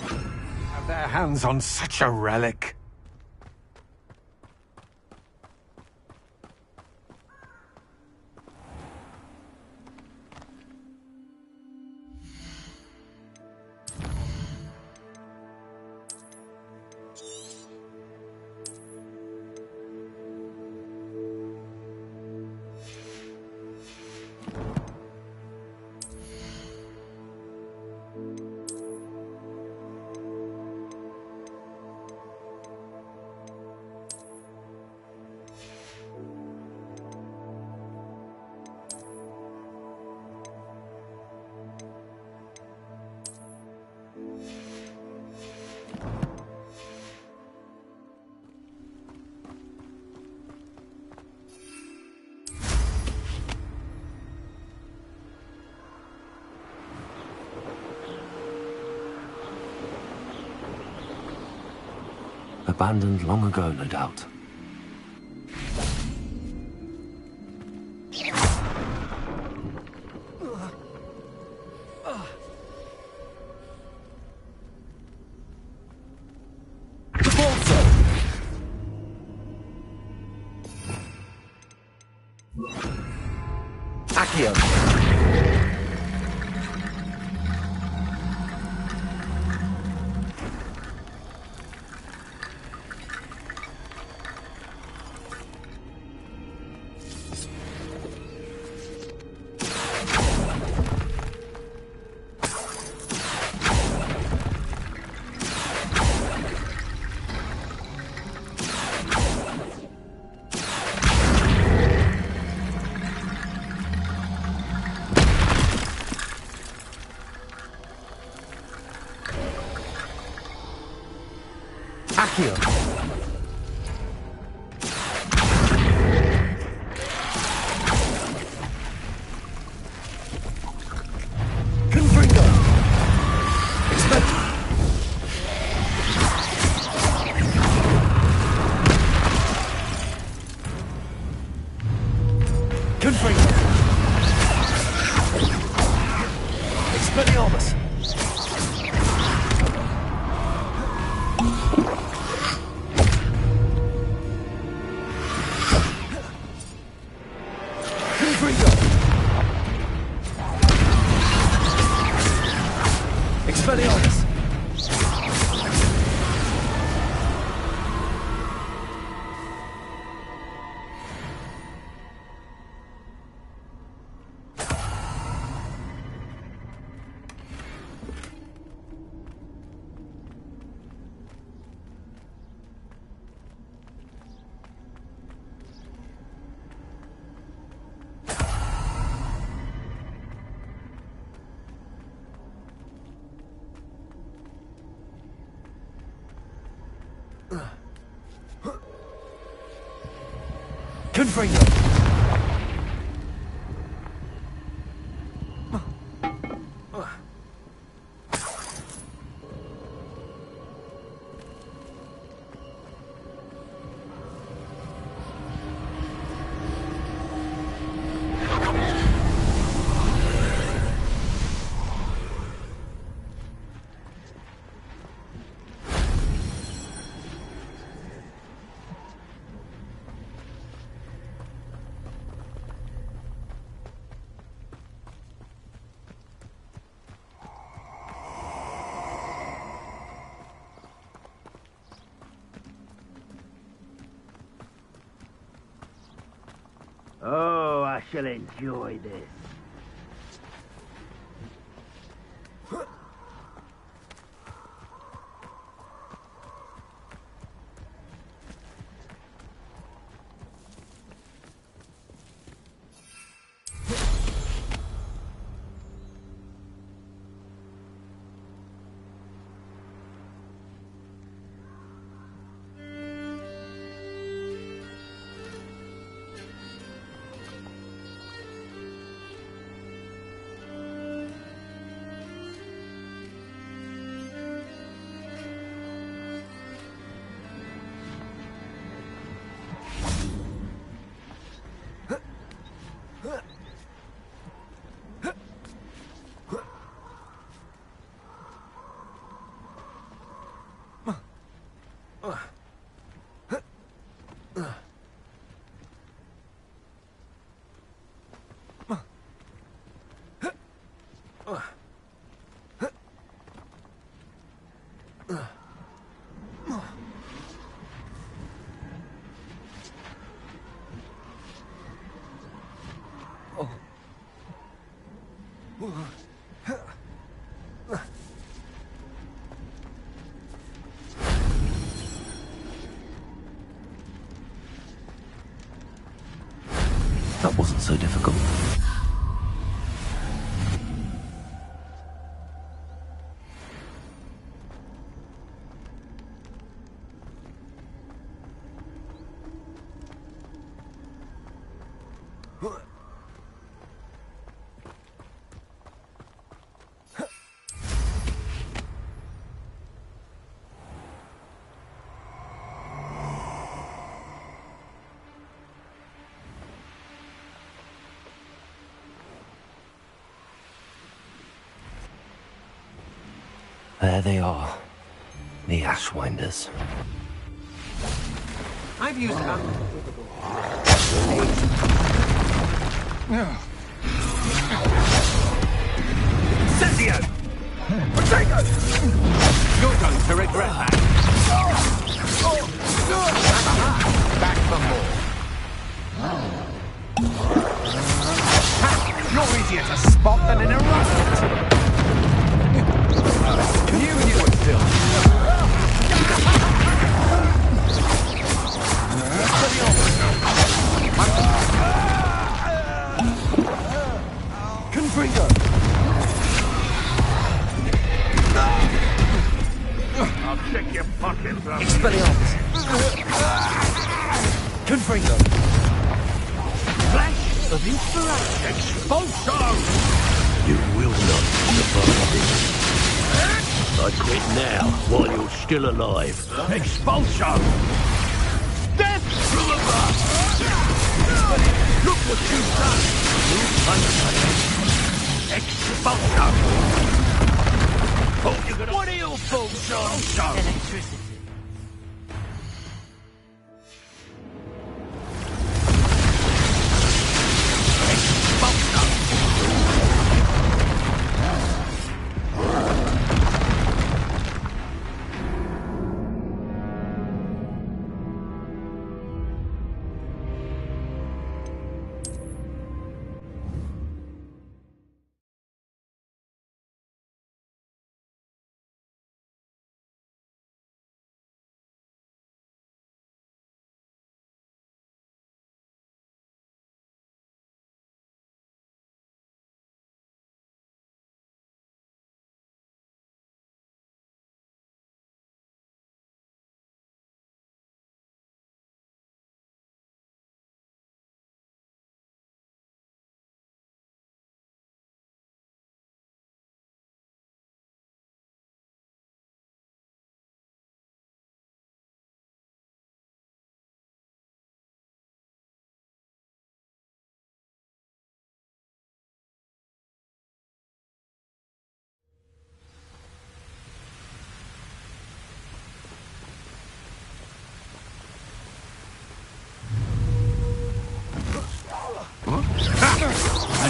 have their hands on such a relic. Abandoned long ago, no doubt. Accio. Accio. Confringo. Expect. Confringo. Expelliarmus. Confringo. Expelliarmus. Confringo. Oh, I shall enjoy this. That wasn't so difficult. There they are, the Ashwinders. I've used Incendio! Potato! You're going to regret that. Back for more. You're easier to spot than an eruption. You knew it still. Confringo. I'll check your pockets up. Expelliarmus. of inspiration. Expulso! You will not survive this. I quit now, while you're still alive. Expulso! Death to the bus! Look what you've done! You punch. Expulso! Oh, you're gonna... What are your faults, Expulso! Electricity.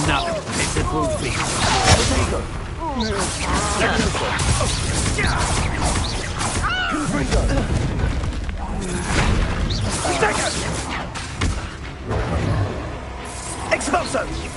Enough pitiful things. Expulso!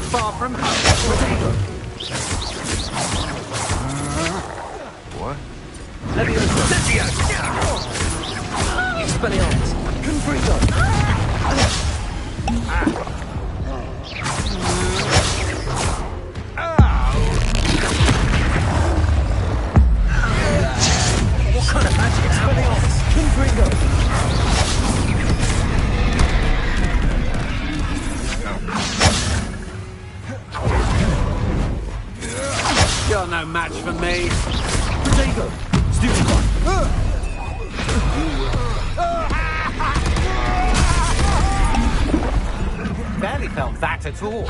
far from home. What? Expelliarmus. Confringo. What kind of magic? Expelliarmus. Confringo. You're no match for me. Protego. Stupid one. Barely felt that at all.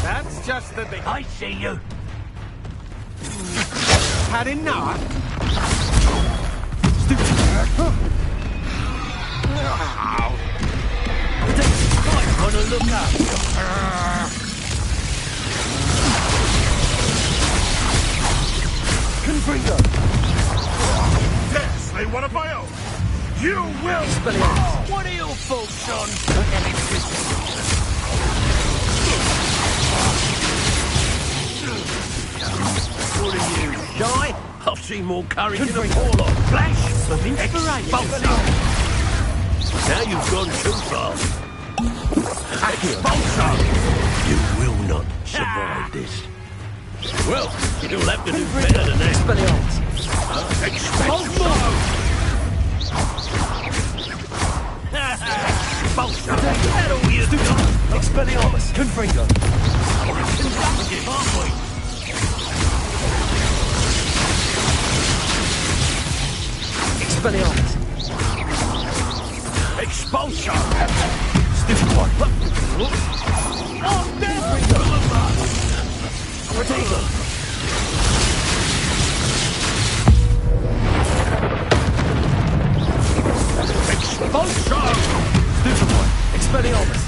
That's just the big... I see you. Had enough? Stupid. Might want to look up. Confringo. Yes, they one of my own. You will. Expelliarmus. What are your faults, son? What are you, shy? I've seen more courage in a warlock. Flash of inspiration. Now you've gone too far. Expulso! You will not survive this. Well, you'll have to do better than that. Expelliarmus. Expulso! Expulso! That all you do? Expelliarmus. Confringo. Conducted, aren't we? Expelliarmus. Expulso! Stupid one. Oh, there we go! Protego. Expulso! Stupid one. Expelliarmus.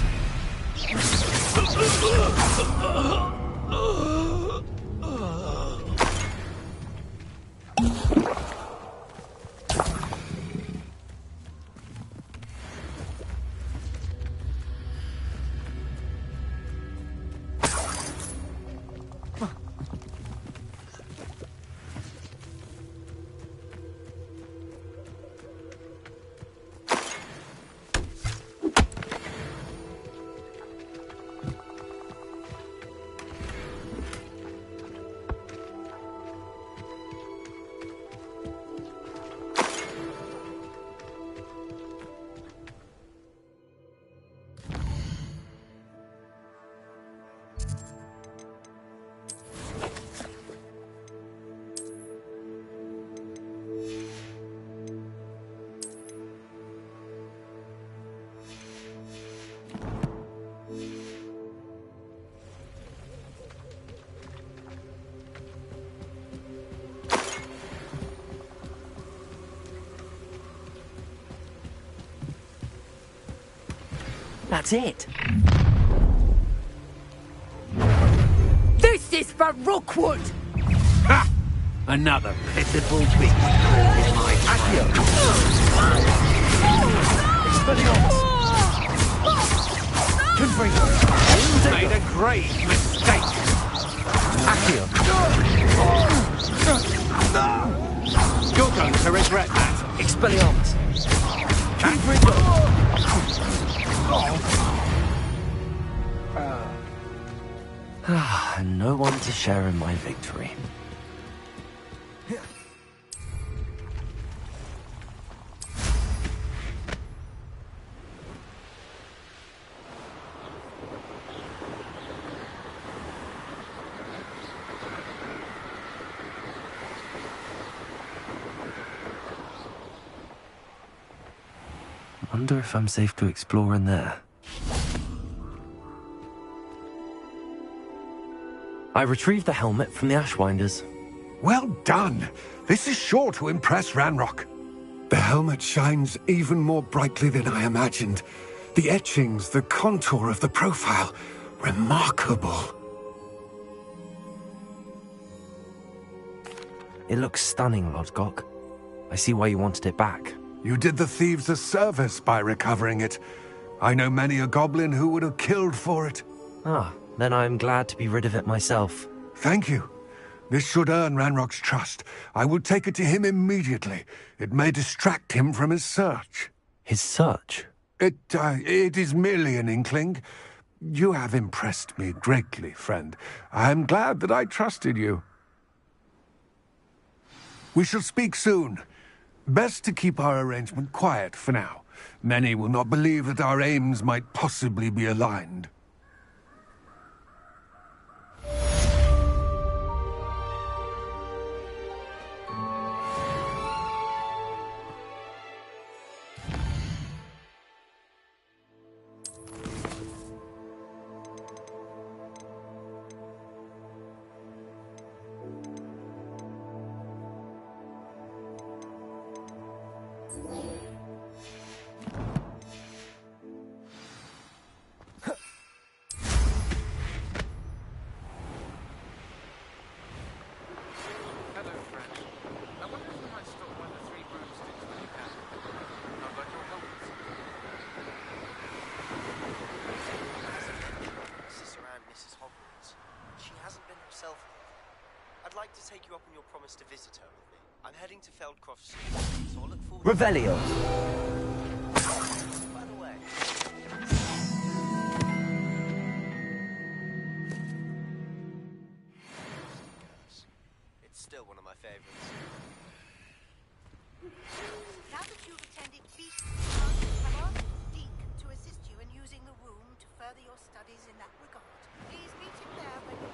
That's it. This is for Rookwood! Ha! Another pitiful beast in my patio. Expelliarmus. Confringo. You made a grave mistake. Accio. You're going to regret that. Expelliarmus. Confringo. And no one to share in my victory. Wonder if I'm safe to explore in there. I retrieved the helmet from the Ashwinders. Well done! This is sure to impress Ranrock. The helmet shines even more brightly than I imagined. The etchings, the contour of the profile. Remarkable. It looks stunning, Lodgok. I see why you wanted it back. You did the thieves a service by recovering it. I know many a goblin who would have killed for it. Ah, then I am glad to be rid of it myself. Thank you. This should earn Ranrock's trust. I will take it to him immediately. It may distract him from his search. His search? It is merely an inkling. You have impressed me greatly, friend. I am glad that I trusted you. We shall speak soon. Best to keep our arrangement quiet for now. Many will not believe that our aims might possibly be aligned. To visit her with me. I'm heading to Feldcroft soon, so I'll look forward to Revelio. By the way, it's still one of my favorites. Now that you've attended Beast, I've asked Deek to assist you in using the room to further your studies in that regard. Please meet him there when you...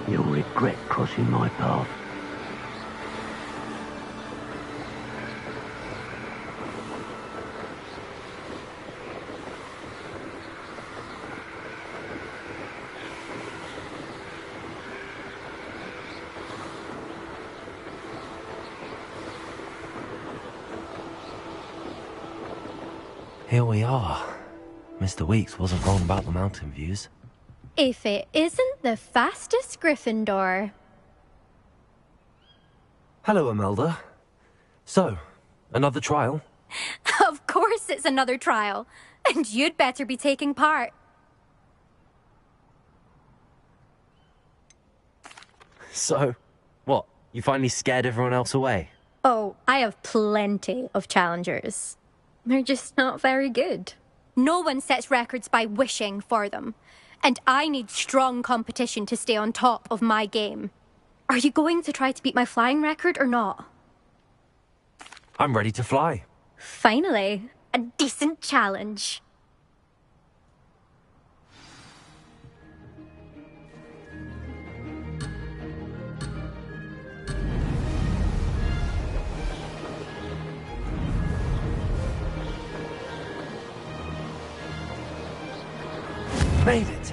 You'll regret crossing my path. Here we are. Mr. Weeks wasn't wrong about the mountain views. If it isn't the fastest Gryffindor. Hello, Imelda. So, another trial? Of course it's another trial. And you'd better be taking part. So, what? You finally scared everyone else away? Oh, I have plenty of challengers. They're just not very good. No one sets records by wishing for them. And I need strong competition to stay on top of my game. Are you going to try to beat my flying record or not? I'm ready to fly. Finally, a decent challenge. Made it.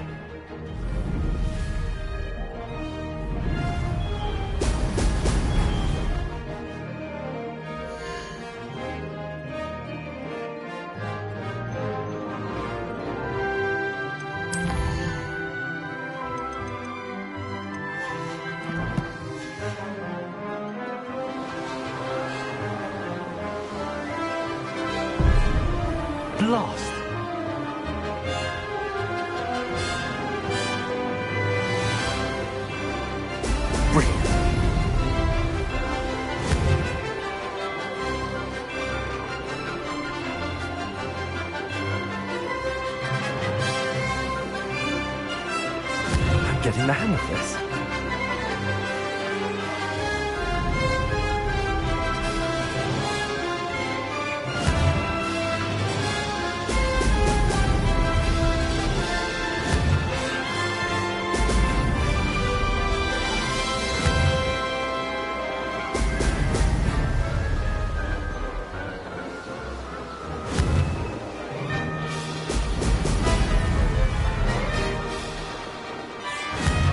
Blast. Brilliant. I'm getting the hang of this.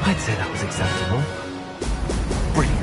I'd say that was acceptable. Brilliant.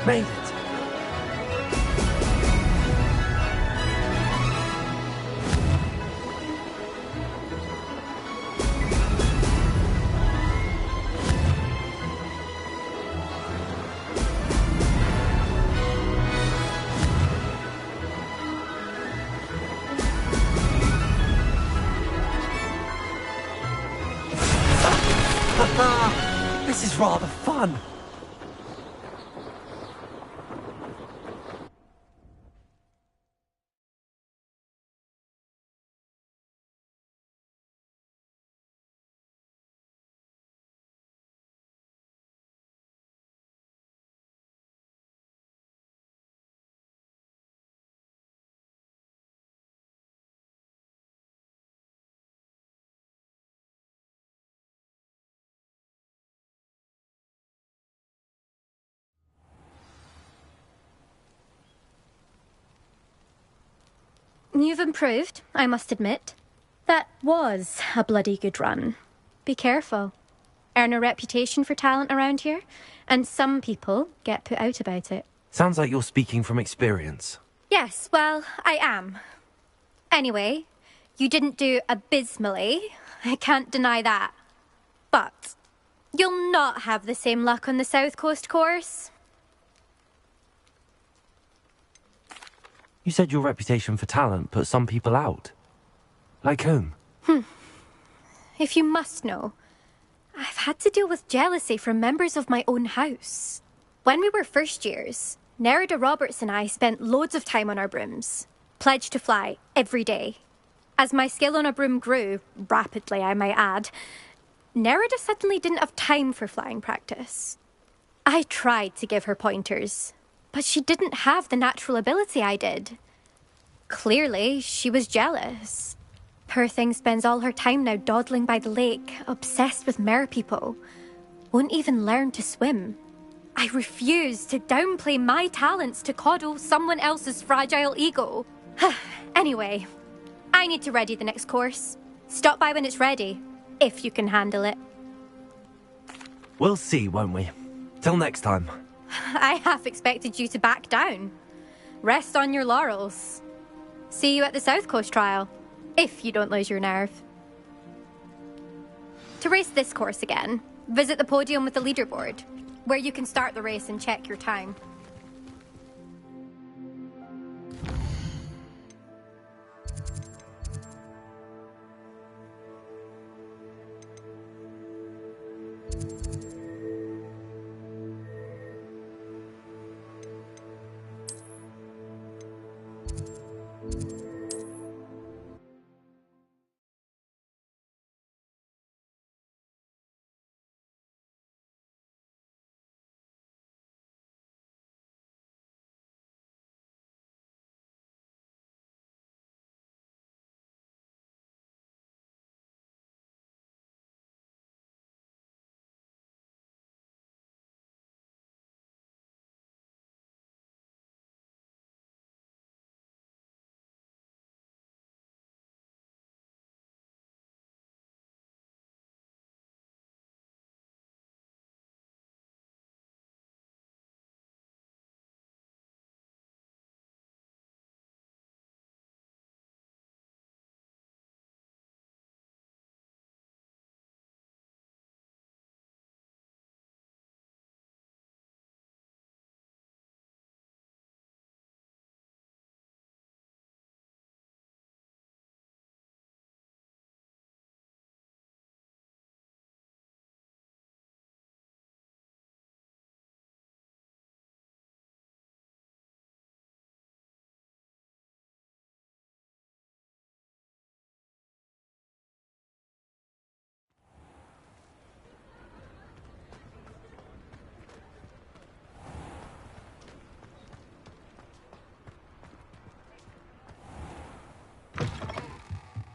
Made it. This is rather fun. You've improved, I must admit. That was a bloody good run. Be careful. Earn a reputation for talent around here, and some people get put out about it. Sounds like you're speaking from experience. Yes, well, I am. Anyway, you didn't do abysmally. I can't deny that. But you'll not have the same luck on the South Coast course. You said your reputation for talent put some people out. Like whom? If you must know, I've had to deal with jealousy from members of my own house. When we were first years, Nerida Roberts and I spent loads of time on our brooms, pledged to fly every day. As my skill on a broom grew, rapidly I might add, Nerida suddenly didn't have time for flying practice. I tried to give her pointers, but she didn't have the natural ability I did. Clearly, she was jealous. Poor thing spends all her time now dawdling by the lake, obsessed with mer-people. Won't even learn to swim. I refuse to downplay my talents to coddle someone else's fragile ego. Anyway, I need to ready the next course. Stop by when it's ready, if you can handle it. We'll see, won't we? Till next time. I half expected you to back down. Rest on your laurels. See you at the South Coast trial, if you don't lose your nerve. To race this course again, visit the podium with the leaderboard, where you can start the race and check your time.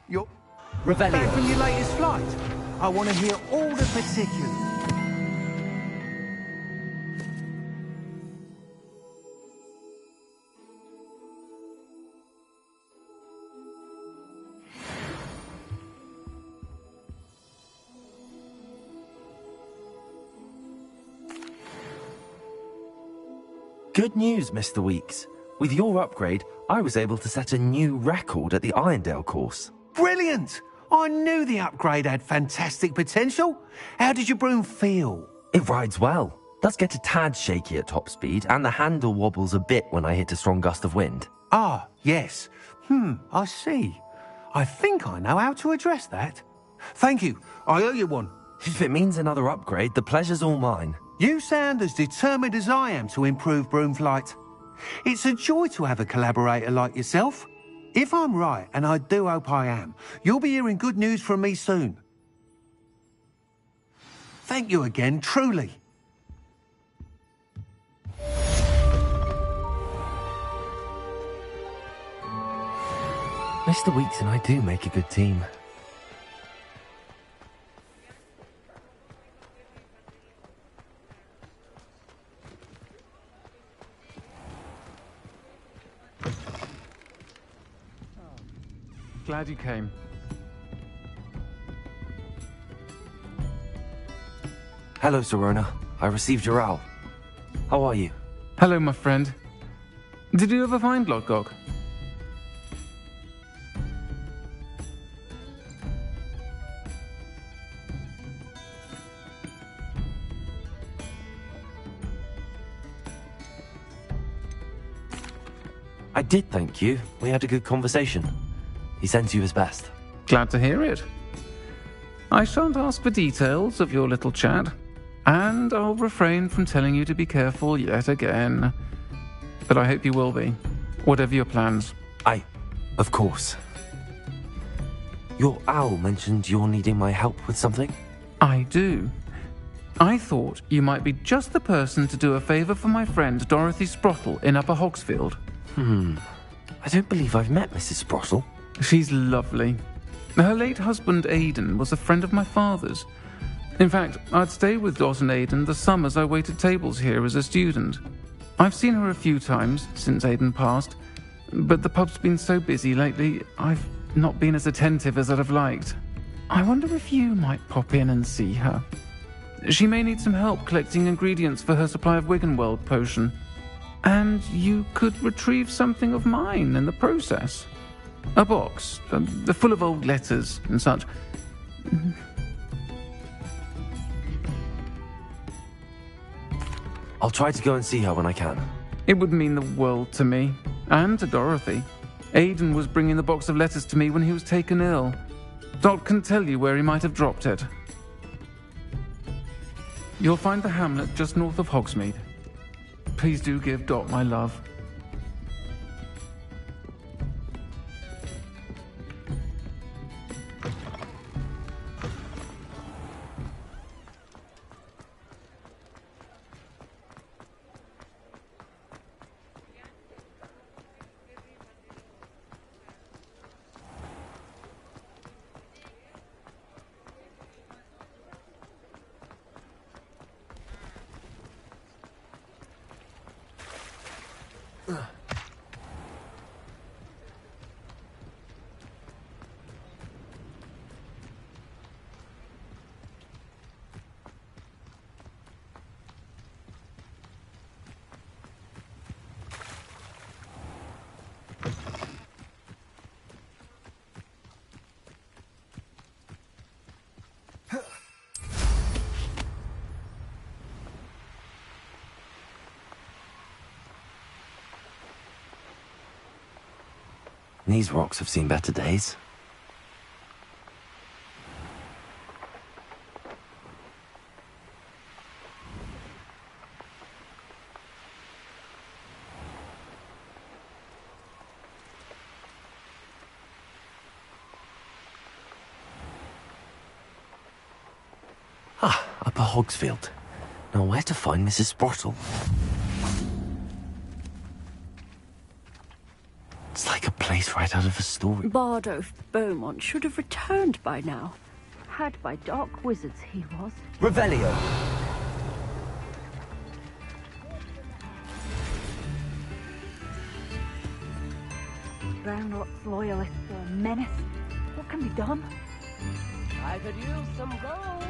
You're Revelio. back from your latest flight? I want to hear all the particulars. Good news, Mr. Weeks. With your upgrade, I was able to set a new record at the Irondale course. Brilliant! I knew the upgrade had fantastic potential. How did your broom feel? It rides well. Does get a tad shaky at top speed, and the handle wobbles a bit when I hit a strong gust of wind. Ah, yes. I see. I think I know how to address that. Thank you. I owe you one. If it means another upgrade, the pleasure's all mine. You sound as determined as I am to improve broom flight. It's a joy to have a collaborator like yourself. If I'm right, and I do hope I am, you'll be hearing good news from me soon. Thank you again, truly. Mr. Weeks and I do make a good team. Glad you came. Hello, Serona. I received your owl. How are you? Hello, my friend. Did you ever find Lodgok? I did, thank you. We had a good conversation. He sends you his best. Glad to hear it. I shan't ask for details of your little chat, and I'll refrain from telling you to be careful yet again. But I hope you will be, whatever your plans. Of course. Your owl mentioned you're needing my help with something? I do. I thought you might be just the person to do a favour for my friend Dorothy Sprottle in Upper Hogsfield. I don't believe I've met Mrs. Sprottle. She's lovely. Her late husband, Aidan, was a friend of my father's. In fact, I'd stay with Dot and Aidan the summers I waited tables here as a student. I've seen her a few times since Aidan passed, but the pub's been so busy lately, I've not been as attentive as I'd have liked. I wonder if you might pop in and see her. She may need some help collecting ingredients for her supply of Wiggenweld potion. And you could retrieve something of mine in the process. A box, full of old letters and such. I'll try to go and see her when I can. It would mean the world to me, and to Dorothy. Aidan was bringing the box of letters to me when he was taken ill. Dot can tell you where he might have dropped it. You'll find the hamlet just north of Hogsmeade. Please do give Dot my love. These rocks have seen better days. Upper Hogsfield. Now where to find Mrs. Sprottle? It's like a place right out of a story. Bardolph Beaumont should have returned by now. Had by dark wizards he was. Revelio! Ranrock's loyalists are a menace. What can be done? I could use some gold.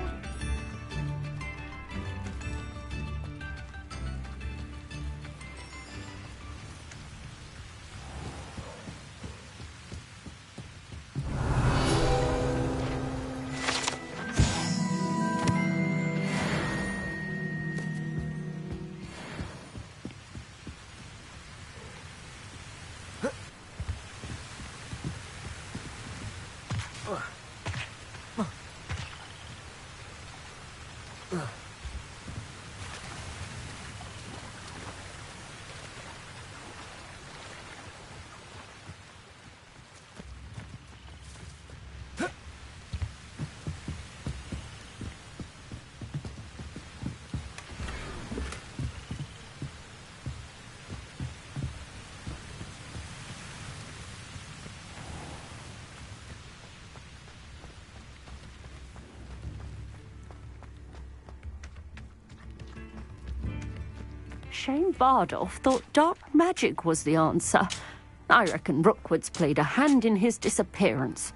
Shame Bardolph thought dark magic was the answer. I reckon Rookwood's played a hand in his disappearance.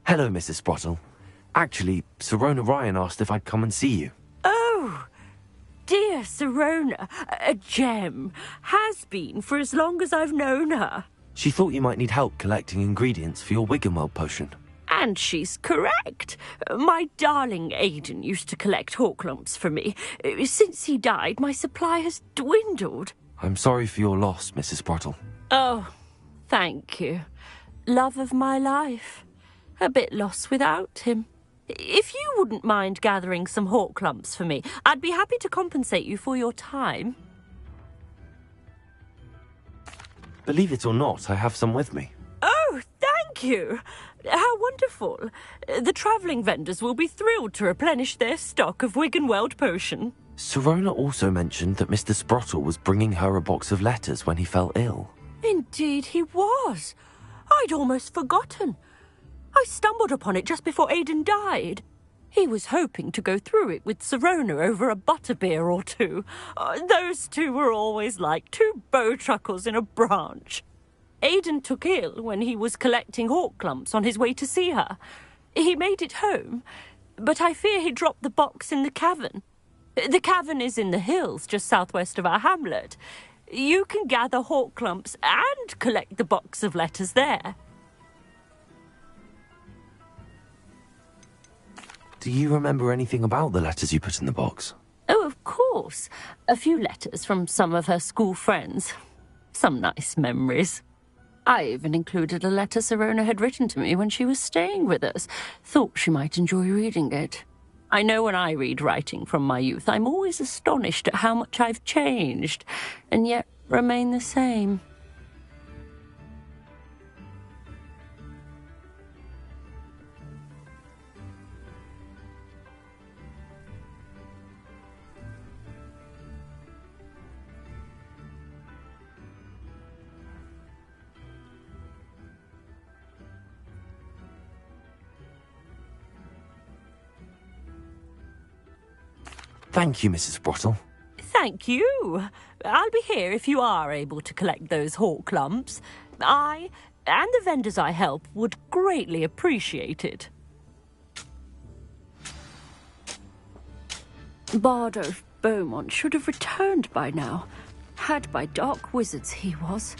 Hello, Mrs. Sprottle. Actually, Sirona Ryan asked if I'd come and see you. Oh, dear Sirona, a gem. Has been for as long as I've known her. She thought you might need help collecting ingredients for your Wiggenweld potion. And she's correct. My darling Aidan used to collect hawk lumps for me. Since he died, my supply has dwindled. I'm sorry for your loss, Mrs. Sprottle. Oh, thank you. Love of my life. A bit lost without him. If you wouldn't mind gathering some hawk lumps for me, I'd be happy to compensate you for your time. Believe it or not, I have some with me. Oh, thank you. How wonderful. The travelling vendors will be thrilled to replenish their stock of Wiggenweld potion. Sirona also mentioned that Mr. Sprottle was bringing her a box of letters when he fell ill. Indeed he was. I'd almost forgotten. I stumbled upon it just before Aidan died. He was hoping to go through it with Sirona over a butterbeer or two. Those two were always like two bowtruckles in a branch. Aidan took ill when he was collecting hawk clumps on his way to see her. He made it home, but I fear he dropped the box in the cavern. The cavern is in the hills just southwest of our hamlet. You can gather hawk clumps and collect the box of letters there. Do you remember anything about the letters you put in the box? Oh, of course. A few letters from some of her school friends. Some nice memories. I even included a letter Sirona had written to me when she was staying with us. Thought she might enjoy reading it. I know when I read writing from my youth, I'm always astonished at how much I've changed, and yet remain the same. Thank you, Mrs. Sprottle. Thank you. I'll be here if you are able to collect those hawk clumps. I, and the vendors I help, would greatly appreciate it. Bardo Beaumont should have returned by now. Had by dark wizards he was.